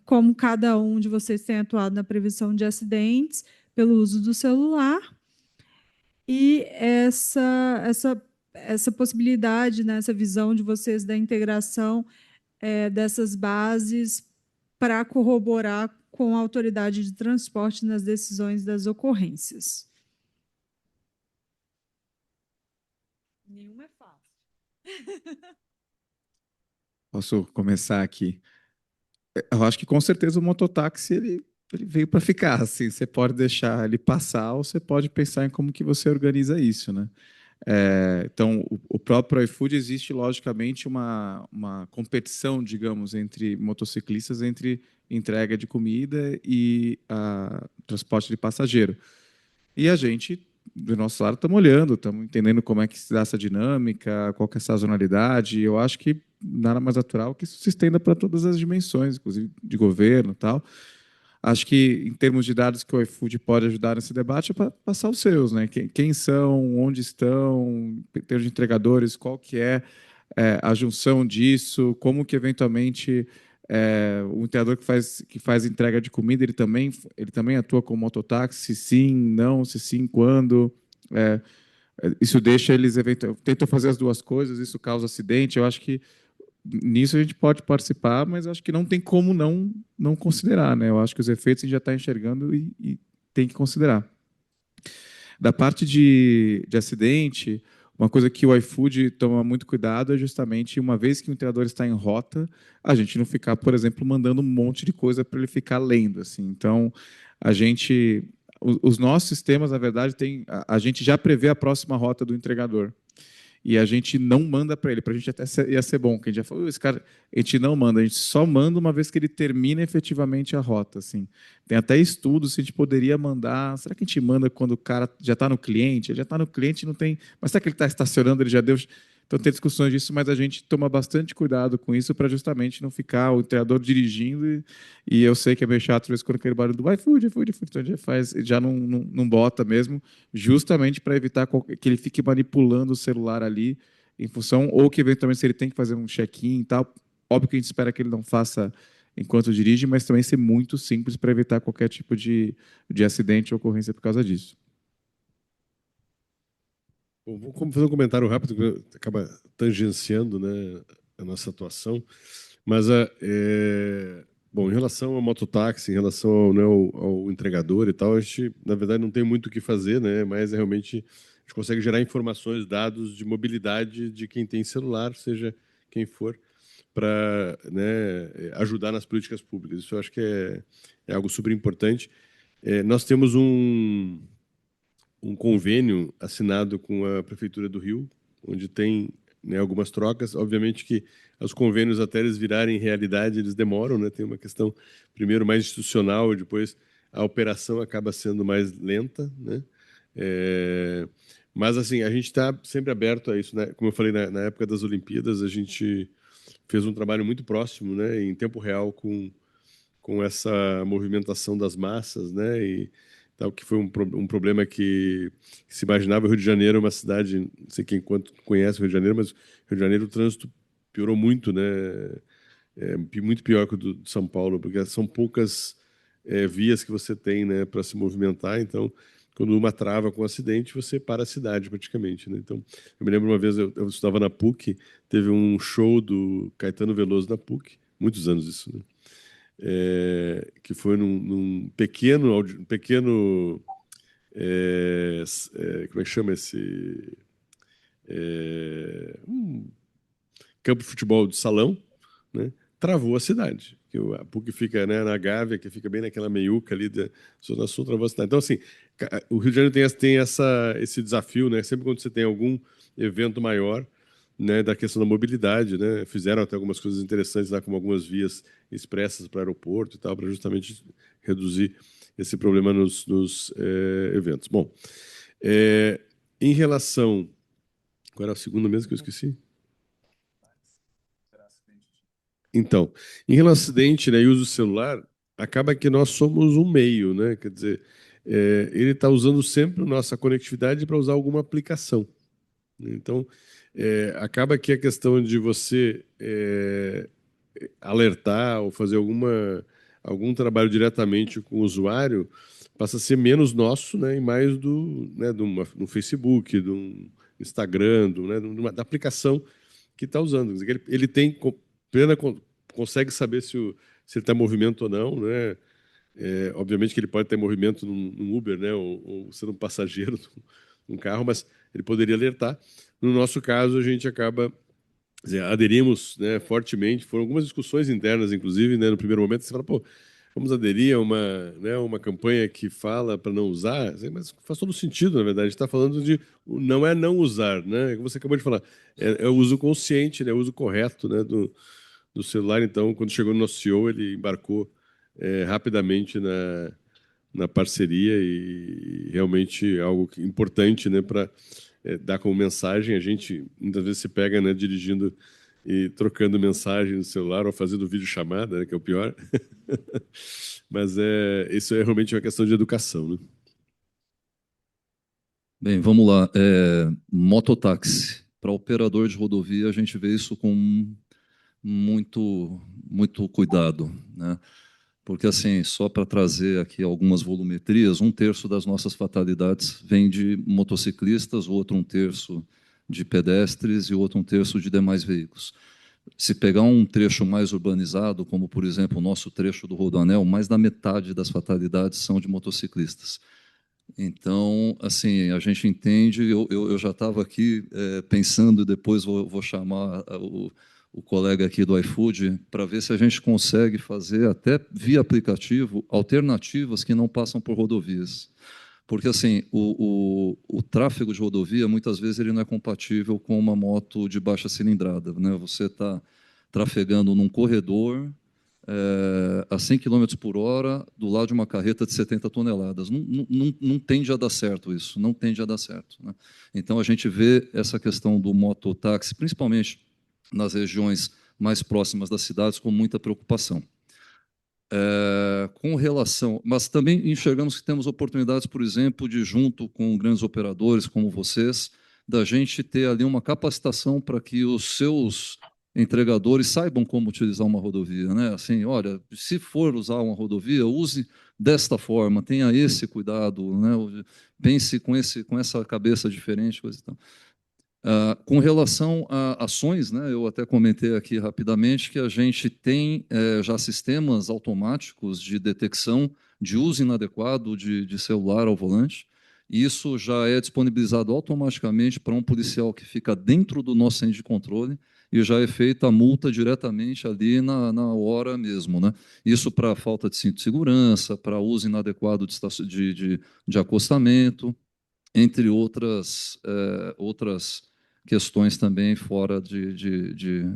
A: como cada um de vocês tem atuado na prevenção de acidentes pelo uso do celular, e essa possibilidade, né, essa visão de vocês da integração dessas bases para corroborar com a autoridade de transporte nas decisões das ocorrências. Nenhuma é fácil.
E: Posso começar aqui? Eu acho que, com certeza, o mototáxi ele veio para ficar. Assim, você pode deixar ele passar ou você pode pensar em como que você organiza isso, né? Então, o próprio iFood existe, logicamente, uma competição, digamos, entre motociclistas, entre entrega de comida e transporte de passageiro. E a gente, do nosso lado, estamos olhando, estamos entendendo como é que se dá essa dinâmica, qual que é a sazonalidade. Eu acho que nada mais natural que isso se estenda para todas as dimensões, inclusive de governo e tal. Acho que, em termos de dados que o iFood pode ajudar nesse debate, é para passar os seus, né? Quem são, onde estão, em termos de entregadores, qual que é, a junção disso, como que, eventualmente, o entregador que faz entrega de comida, ele também atua como mototáxi, se sim, não, se sim, quando. É, isso deixa eles, tentam fazer as duas coisas, isso causa acidente. Eu acho que nisso a gente pode participar, mas acho que não tem como não considerar, né? Eu acho que os efeitos a gente já está enxergando e tem que considerar. Da parte de acidente, uma coisa que o iFood toma muito cuidado é justamente, uma vez que o entregador está em rota, a gente não ficar, por exemplo, mandando um monte de coisa para ele ficar lendo, assim. Então, os nossos sistemas, na verdade, a gente já prevê a próxima rota do entregador. E a gente não manda para ele. Para a gente até ia ser bom, que a gente já falou, esse cara, a gente não manda, a gente só manda uma vez que ele termina efetivamente a rota. Assim. Tem até estudos se a gente poderia mandar. Será que a gente manda quando o cara já está no cliente? Ele já está no cliente, não tem. Mas será que ele está estacionando? Ele já deu. Então tem discussões disso, mas a gente toma bastante cuidado com isso para justamente não ficar o entregador dirigindo. E eu sei que é meio chato, às vezes, quando aquele barulho do iFood, então a gente já não bota mesmo, justamente para evitar que ele fique manipulando o celular ali em função, ou que eventualmente se ele tem que fazer um check-in e tal, óbvio que a gente espera que ele não faça enquanto dirige, mas também ser muito simples para evitar qualquer tipo de acidente ou ocorrência por causa disso.
D: Bom, vou fazer um comentário rápido que acaba tangenciando, né, a nossa atuação, mas bom, em relação ao mototáxi, em relação ao, né, ao entregador e tal, a gente, na verdade, não tem muito o que fazer, né, mas realmente a gente consegue gerar informações, dados de mobilidade de quem tem celular, seja quem for, para, né, ajudar nas políticas públicas. Isso eu acho que é algo super importante. Nós temos um convênio assinado com a Prefeitura do Rio, onde tem, né, algumas trocas. Obviamente que os convênios, até eles virarem realidade, eles demoram, né? Tem uma questão, primeiro, mais institucional, e depois a operação acaba sendo mais lenta, né? Mas, assim, a gente está sempre aberto a isso, né? Como eu falei, na época das Olimpíadas, a gente fez um trabalho muito próximo, né, em tempo real, com essa movimentação das massas, né, e tal, que foi um problema que se imaginava. O Rio de Janeiro é uma cidade, não sei quem quanto conhece o Rio de Janeiro, mas o Rio de Janeiro o trânsito piorou muito, né, muito pior que o de São Paulo, porque são poucas vias que você tem, né, para se movimentar. Então, quando uma trava com um acidente, você para a cidade praticamente, né? Então, eu me lembro uma vez, eu estudava na PUC, teve um show do Caetano Veloso na PUC, muitos anos isso, né? Que foi num pequeno como é que chama esse um campo de futebol de salão, né? Travou a cidade, que a PUC fica, né, na Gávea, que fica bem naquela meiuca ali da Zona Sul, travou a cidade. Então, assim, o Rio de Janeiro tem esse desafio, né? Sempre quando você tem algum evento maior, né, da questão da mobilidade, né? Fizeram até algumas coisas interessantes lá, como algumas vias expressas para o aeroporto e tal, para justamente reduzir esse problema nos eventos. Bom, em relação... Qual era a segunda mesmo que eu esqueci? Então, em relação ao acidente, né, e uso do celular, acaba que nós somos um meio, né? Quer dizer, ele está usando sempre a nossa conectividade para usar alguma aplicação. Então, acaba que a questão de você alertar ou fazer algum trabalho diretamente com o usuário passa a ser menos nosso, né, e mais do Facebook, do Instagram, da aplicação que está usando. Quer dizer, ele tem consegue saber se ele está em movimento ou não, né? Obviamente que ele pode ter movimento num Uber, né, ou ser um passageiro num carro, mas ele poderia alertar. No nosso caso, a gente acaba, quer dizer, aderimos, né, fortemente. Foram algumas discussões internas, inclusive, né, no primeiro momento. Você fala, pô, vamos aderir a uma campanha que fala para não usar, mas faz todo sentido, na verdade. A gente está falando de não é não usar, né? Como você acabou de falar, é o uso consciente, né? O uso correto, né? Do celular. Então, quando chegou no nosso CEO, ele embarcou rapidamente na parceria e realmente algo importante, né? Para dar como mensagem. A gente muitas vezes se pega, né? Dirigindo e trocando mensagem no celular ou fazendo videochamada, né? Que é o pior. Mas isso é realmente uma questão de educação, né?
C: Bem, vamos lá. Mototáxi. Para operador de rodovia, a gente vê isso com muito cuidado, né? Porque, assim, só para trazer aqui algumas volumetrias, 1/3 das nossas fatalidades vem de motociclistas, o outro 1/3 de pedestres e o outro 1/3 de demais veículos. Se pegar um trecho mais urbanizado, como, por exemplo, o nosso trecho do Rodoanel, mais da metade das fatalidades são de motociclistas. Então, assim, a gente entende, eu já estava aqui pensando, depois vou chamar o colega aqui do iFood, para ver se a gente consegue fazer, até via aplicativo, alternativas que não passam por rodovias. Porque, assim, o tráfego de rodovia, muitas vezes, ele não é compatível com uma moto de baixa cilindrada, né? Você está trafegando num corredor a 100 km por hora do lado de uma carreta de 70 toneladas. Não tende a dar certo isso, não tende a dar certo, né? Então, a gente vê essa questão do mototáxi, principalmente nas regiões mais próximas das cidades, com muita preocupação. Com relação, mas também enxergamos que temos oportunidades, por exemplo, de, junto com grandes operadores como vocês, da gente ter ali uma capacitação para que os seus entregadores saibam como utilizar uma rodovia, né? Assim, olha, se for usar uma rodovia, use desta forma, tenha esse cuidado, né? Pense com essa cabeça diferente, coisa e tal. Com relação a ações, né, eu até comentei aqui rapidamente que a gente tem já sistemas automáticos de detecção de uso inadequado de celular ao volante. Isso já é disponibilizado automaticamente para um policial que fica dentro do nosso centro de controle e já é feita a multa diretamente ali na hora mesmo, né? Isso para falta de cinto de segurança, para uso inadequado de acostamento, entre outras questões também fora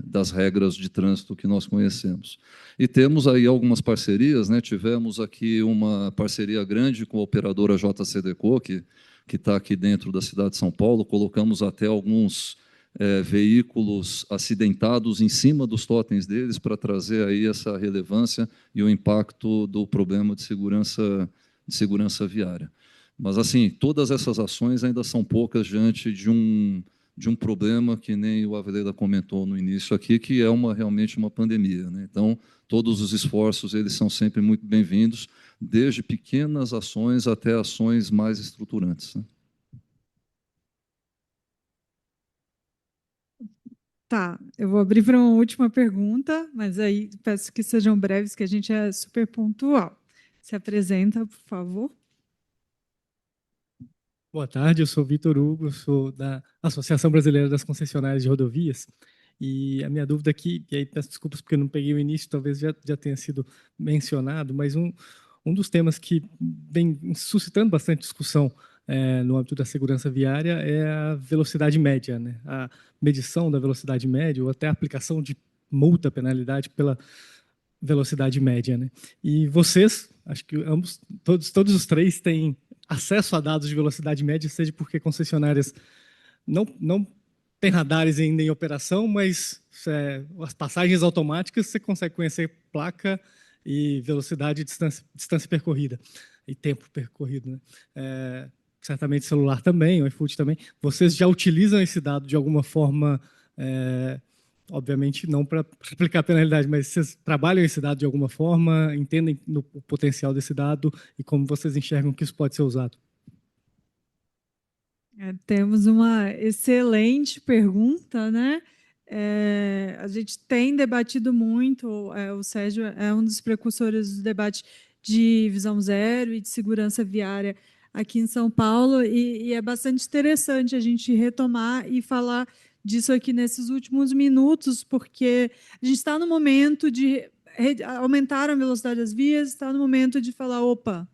C: das regras de trânsito que nós conhecemos. E temos aí algumas parcerias, né? Tivemos aqui uma parceria grande com a operadora JCDecaux, que está aqui dentro da cidade de São Paulo. Colocamos até alguns veículos acidentados em cima dos totens deles para trazer aí essa relevância e o impacto do problema de segurança viária. Mas, assim, todas essas ações ainda são poucas diante de um problema que nem o Aveleda comentou no início aqui, que é realmente uma pandemia, né? Então, todos os esforços eles são sempre muito bem-vindos, desde pequenas ações até ações mais estruturantes, né?
A: Tá, eu vou abrir para uma última pergunta, mas aí peço que sejam breves, que a gente é super pontual. Se apresenta, por favor.
I: Boa tarde, eu sou Vitor Hugo, sou da Associação Brasileira das Concessionárias de Rodovias, e a minha dúvida aqui, e aí peço desculpas porque eu não peguei o início, talvez já tenha sido mencionado, mas um dos temas que vem suscitando bastante discussão no âmbito da segurança viária é a velocidade média, né? A medição da velocidade média ou até a aplicação de multa, penalidade pela velocidade média, né? E vocês, acho que todos os três têm acesso a dados de velocidade média, seja porque concessionárias não têm radares ainda em operação, mas as passagens automáticas você consegue conhecer placa e velocidade, distância percorrida e tempo percorrido, né? Certamente celular também, o iFood também. Vocês já utilizam esse dado de alguma forma, obviamente não para aplicar penalidade, mas vocês trabalham esse dado de alguma forma, entendem o potencial desse dado e como vocês enxergam que isso pode ser usado?
A: Temos uma excelente pergunta, né? A gente tem debatido muito, o Sérgio é um dos precursores do debate de visão zero e de segurança viária aqui em São Paulo, e é bastante interessante a gente retomar e falar disso aqui nesses últimos minutos, porque a gente está no momento de aumentaram a velocidade das vias, está no momento de falar, opa,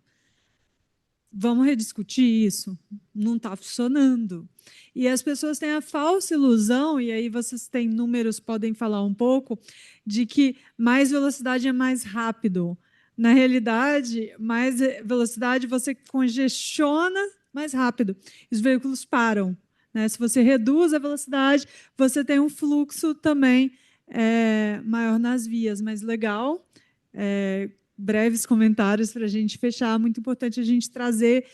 A: vamos rediscutir isso, não está funcionando. E as pessoas têm a falsa ilusão, e aí vocês têm números, podem falar um pouco, de que mais velocidade é mais rápido. Na realidade, mais velocidade você congestiona mais rápido. Os veículos param, né? Se você reduz a velocidade, você tem um fluxo também maior nas vias, mais legal. Breves comentários para a gente fechar. Muito importante a gente trazer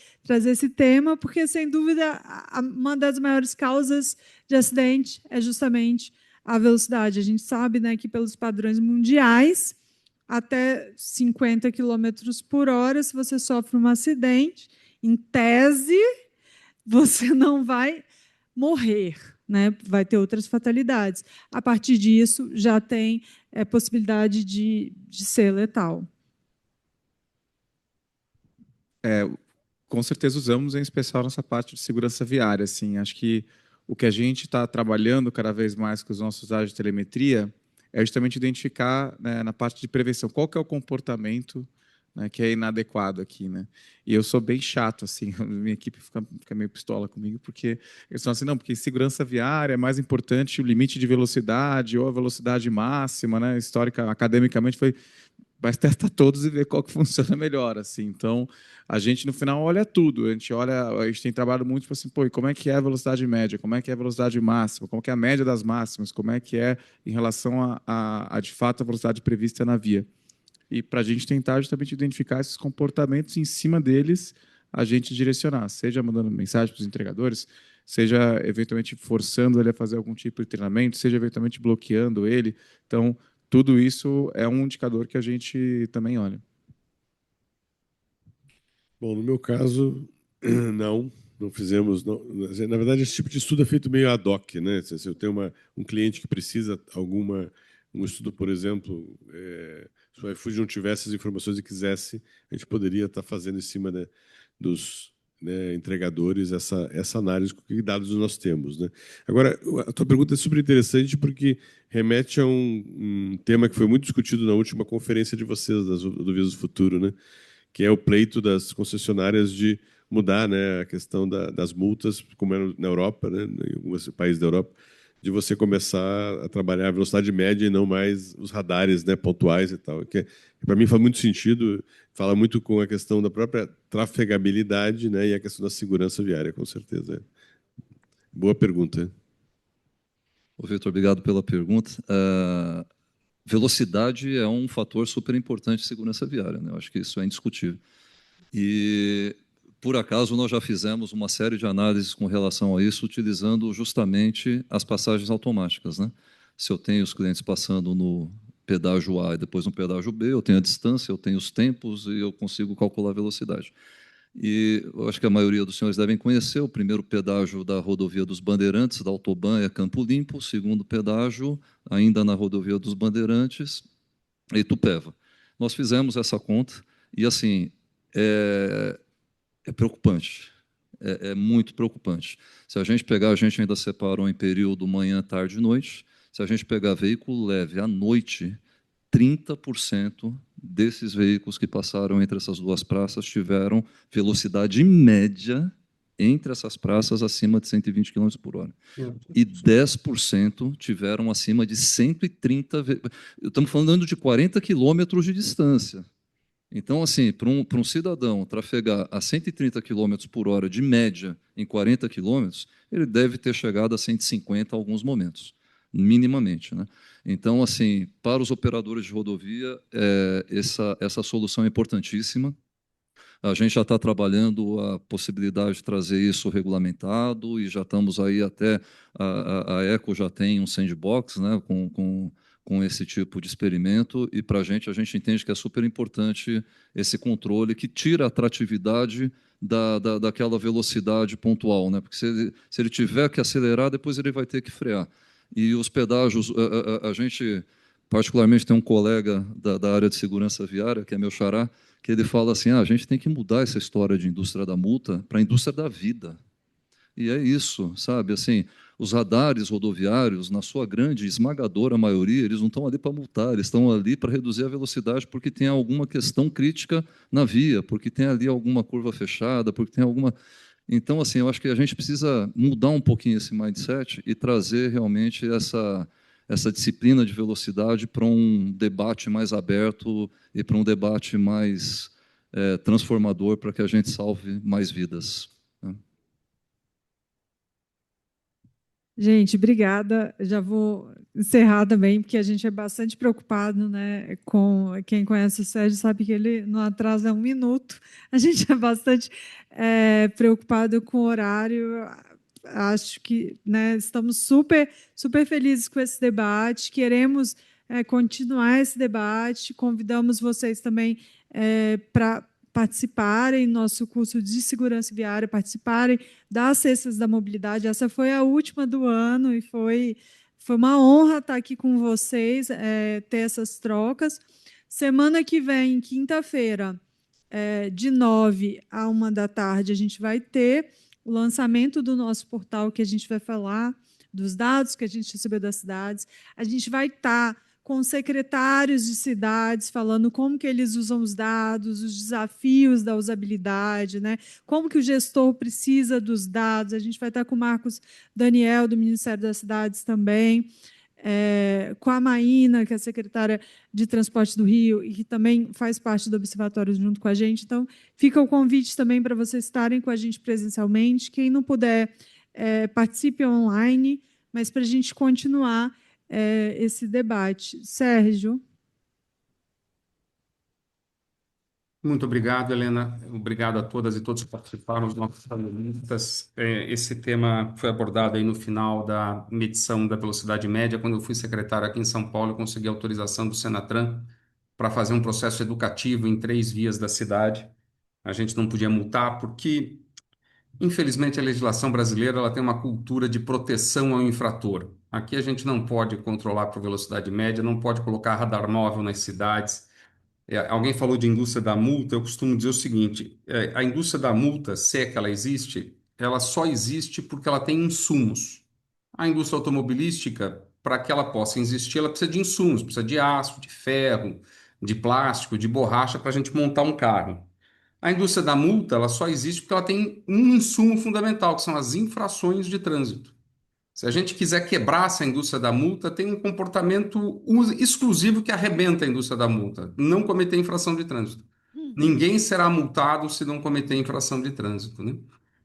A: esse tema, porque, sem dúvida, uma das maiores causas de acidente é justamente a velocidade. A gente sabe, né, que, pelos padrões mundiais, até 50 km por hora, se você sofre um acidente, em tese, você não vai morrer, né? Vai ter outras fatalidades. A partir disso, já tem possibilidade de ser letal.
E: Com certeza usamos, em especial, nossa parte de segurança viária. Assim, acho que o que a gente está trabalhando cada vez mais com os nossos dados de telemetria é justamente identificar, né, na parte de prevenção, qual que é o comportamento, né, que é inadequado aqui, né? E eu sou bem chato, assim, a minha equipe fica meio pistola comigo, porque eles falam assim, não, porque segurança viária é mais importante o limite de velocidade ou a velocidade máxima, né? Histórica, academicamente, foi... Mas testa todos e vê qual que funciona melhor, assim. Então, a gente, no final, olha tudo. A gente tem trabalhado muito, tipo assim, pô, e como é que é a velocidade média? Como é que é a velocidade máxima? Como é que é a média das máximas? Como é que é em relação de fato, a velocidade prevista na via? E para a gente tentar justamente identificar esses comportamentos, em cima deles, a gente direcionar, seja mandando mensagem para os entregadores, seja eventualmente forçando ele a fazer algum tipo de treinamento, seja eventualmente bloqueando ele. Então, tudo isso é um indicador que a gente também olha.
D: Bom, no meu caso, não fizemos. Não, na verdade, esse tipo de estudo é feito meio ad hoc, né? Se eu tenho um cliente que precisa um estudo, por exemplo, se o iFood não tivesse as informações e quisesse, a gente poderia estar fazendo em cima, né, dos, né, entregadores essa análise com que dados nós temos, né? Agora, a tua pergunta é super interessante porque remete a um tema que foi muito discutido na última conferência de vocês, do Vias do Futuro, né? Que é o pleito das concessionárias de mudar, né, a questão das multas, como é na Europa, né, em alguns países da Europa, de você começar a trabalhar a velocidade média e não mais os radares, né, pontuais e tal. Que para mim faz muito sentido, fala muito com a questão da própria trafegabilidade, né, e a questão da segurança viária, com certeza. Boa pergunta.
C: Vitor, obrigado pela pergunta. Velocidade é um fator super importante de segurança viária, né? Eu acho que isso é indiscutível. E, por acaso, nós já fizemos uma série de análises com relação a isso, utilizando justamente as passagens automáticas, né? Se eu tenho os clientes passando no pedágio A e depois no pedágio B, eu tenho a distância, eu tenho os tempos e eu consigo calcular a velocidade. E eu acho que a maioria dos senhores devem conhecer o primeiro pedágio da rodovia dos Bandeirantes, da Autoban, é Campo Limpo. O segundo pedágio, ainda na rodovia dos Bandeirantes, é Itupeva. Nós fizemos essa conta e, assim, é preocupante. É muito preocupante. Se a gente pegar, a gente ainda separou em período manhã, tarde e noite. Se a gente pegar veículo leve à noite, 30% desses veículos que passaram entre essas duas praças tiveram velocidade média entre essas praças acima de 120 km por hora. E 10% tiveram acima de 130. Estamos falando de 40 km de distância. Então, assim, para um cidadão trafegar a 130 km por hora de média em 40 km, ele deve ter chegado a 150 em alguns momentos, minimamente, né? Então, assim, para os operadores de rodovia, essa solução é importantíssima. A gente já está trabalhando a possibilidade de trazer isso regulamentado e já estamos aí até... A Eco já tem um sandbox, né, com esse tipo de experimento, e para a gente entende que é super importante esse controle que tira a atratividade daquela velocidade pontual, né? Porque se ele tiver que acelerar, depois ele vai ter que frear. E os pedágios, a gente particularmente tem um colega da área de segurança viária, que é meu xará, que ele fala assim, a gente tem que mudar essa história de indústria da multa para a indústria da vida. E é isso, sabe? Assim, os radares rodoviários, na sua grande, esmagadora maioria, eles não estão ali para multar, eles estão ali para reduzir a velocidade porque tem alguma questão crítica na via, porque tem ali alguma curva fechada, porque tem alguma... Então, assim, eu acho que a gente precisa mudar um pouquinho esse mindset e trazer realmente essa disciplina de velocidade para um debate mais aberto e para um debate mais transformador para que a gente salve mais vidas.
A: Gente, obrigada. Já vou encerrar também, porque a gente é bastante preocupado, né? Com quem conhece o Sérgio sabe que ele não atrasa 1 minuto. A gente é bastante preocupado com o horário. Acho que, né, estamos super, super felizes com esse debate. Queremos continuar esse debate. Convidamos vocês também para participarem do nosso curso de segurança viária, participarem das cestas da mobilidade. Essa foi a última do ano e foi uma honra estar aqui com vocês, ter essas trocas. Semana que vem, quinta-feira, de 9 a 1 da tarde, a gente vai ter o lançamento do nosso portal, que a gente vai falar dos dados que a gente recebeu das cidades. A gente vai estar com secretários de cidades falando como que eles usam os dados, os desafios da usabilidade, né? Como que o gestor precisa dos dados. A gente vai estar com o Marcos Daniel, do Ministério das Cidades também, com a Maína, que é a secretária de Transporte do Rio, e que também faz parte do Observatório junto com a gente. Então, fica o convite também para vocês estarem com a gente presencialmente. Quem não puder, participe online, mas para a gente continuar esse debate. Sérgio.
B: Muito obrigado, Helena. Obrigado a todas e todos que participaram, os nossos panelistas. Esse tema foi abordado aí no final da medição da velocidade média. Quando eu fui secretário aqui em São Paulo, eu consegui autorização do Senatran para fazer um processo educativo em 3 vias da cidade. A gente não podia multar porque, infelizmente, a legislação brasileira ela tem uma cultura de proteção ao infrator. Aqui a gente não pode controlar por velocidade média, não pode colocar radar móvel nas cidades. Alguém falou de indústria da multa, eu costumo dizer o seguinte, a indústria da multa, se é que ela existe, ela só existe porque ela tem insumos. A indústria automobilística, para que ela possa existir, ela precisa de insumos, precisa de aço, de ferro, de plástico, de borracha para a gente montar um carro. A indústria da multa, ela só existe porque ela tem um insumo fundamental, que são as infrações de trânsito. Se a gente quiser quebrar essa indústria da multa, tem um comportamento exclusivo que arrebenta a indústria da multa: não cometer infração de trânsito. Ninguém será multado se não cometer infração de trânsito, né?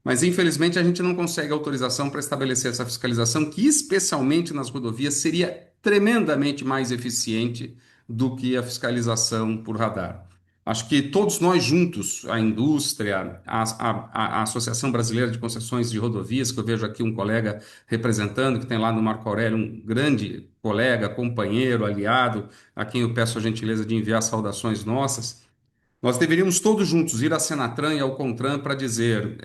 B: Mas, infelizmente, a gente não consegue autorização para estabelecer essa fiscalização, que, especialmente nas rodovias, seria tremendamente mais eficiente do que a fiscalização por radar. Acho que todos nós juntos, a indústria, a Associação Brasileira de Concessões de Rodovias, que eu vejo aqui um colega representando, que tem lá no Marco Aurélio um grande colega, companheiro, aliado, a quem eu peço a gentileza de enviar saudações nossas, nós deveríamos todos juntos ir à Senatran e ao CONTRAN para dizer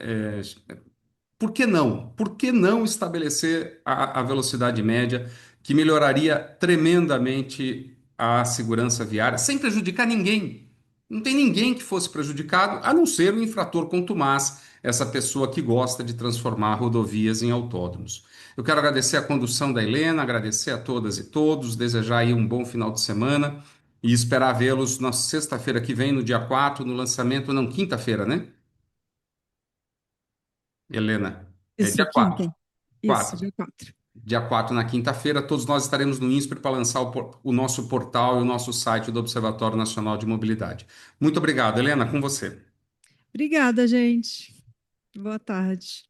B: por que não? Por que não estabelecer a velocidade média, que melhoraria tremendamente a segurança viária, sem prejudicar ninguém? Não tem ninguém que fosse prejudicado, a não ser o infrator contumaz, essa pessoa que gosta de transformar rodovias em autódromos. Eu quero agradecer a condução da Helena, agradecer a todas e todos, desejar aí um bom final de semana e esperar vê-los na sexta-feira que vem, no dia 4, no lançamento, não, quinta-feira, né? Helena,
A: Isso,
B: dia 4.
A: quinta. Isso, dia 4.
B: Dia 4, na quinta-feira, todos nós estaremos no INSPER para lançar o nosso portal e o nosso site do Observatório Nacional de Mobilidade. Muito obrigado, Helena, com você.
A: Obrigada, gente. Boa tarde.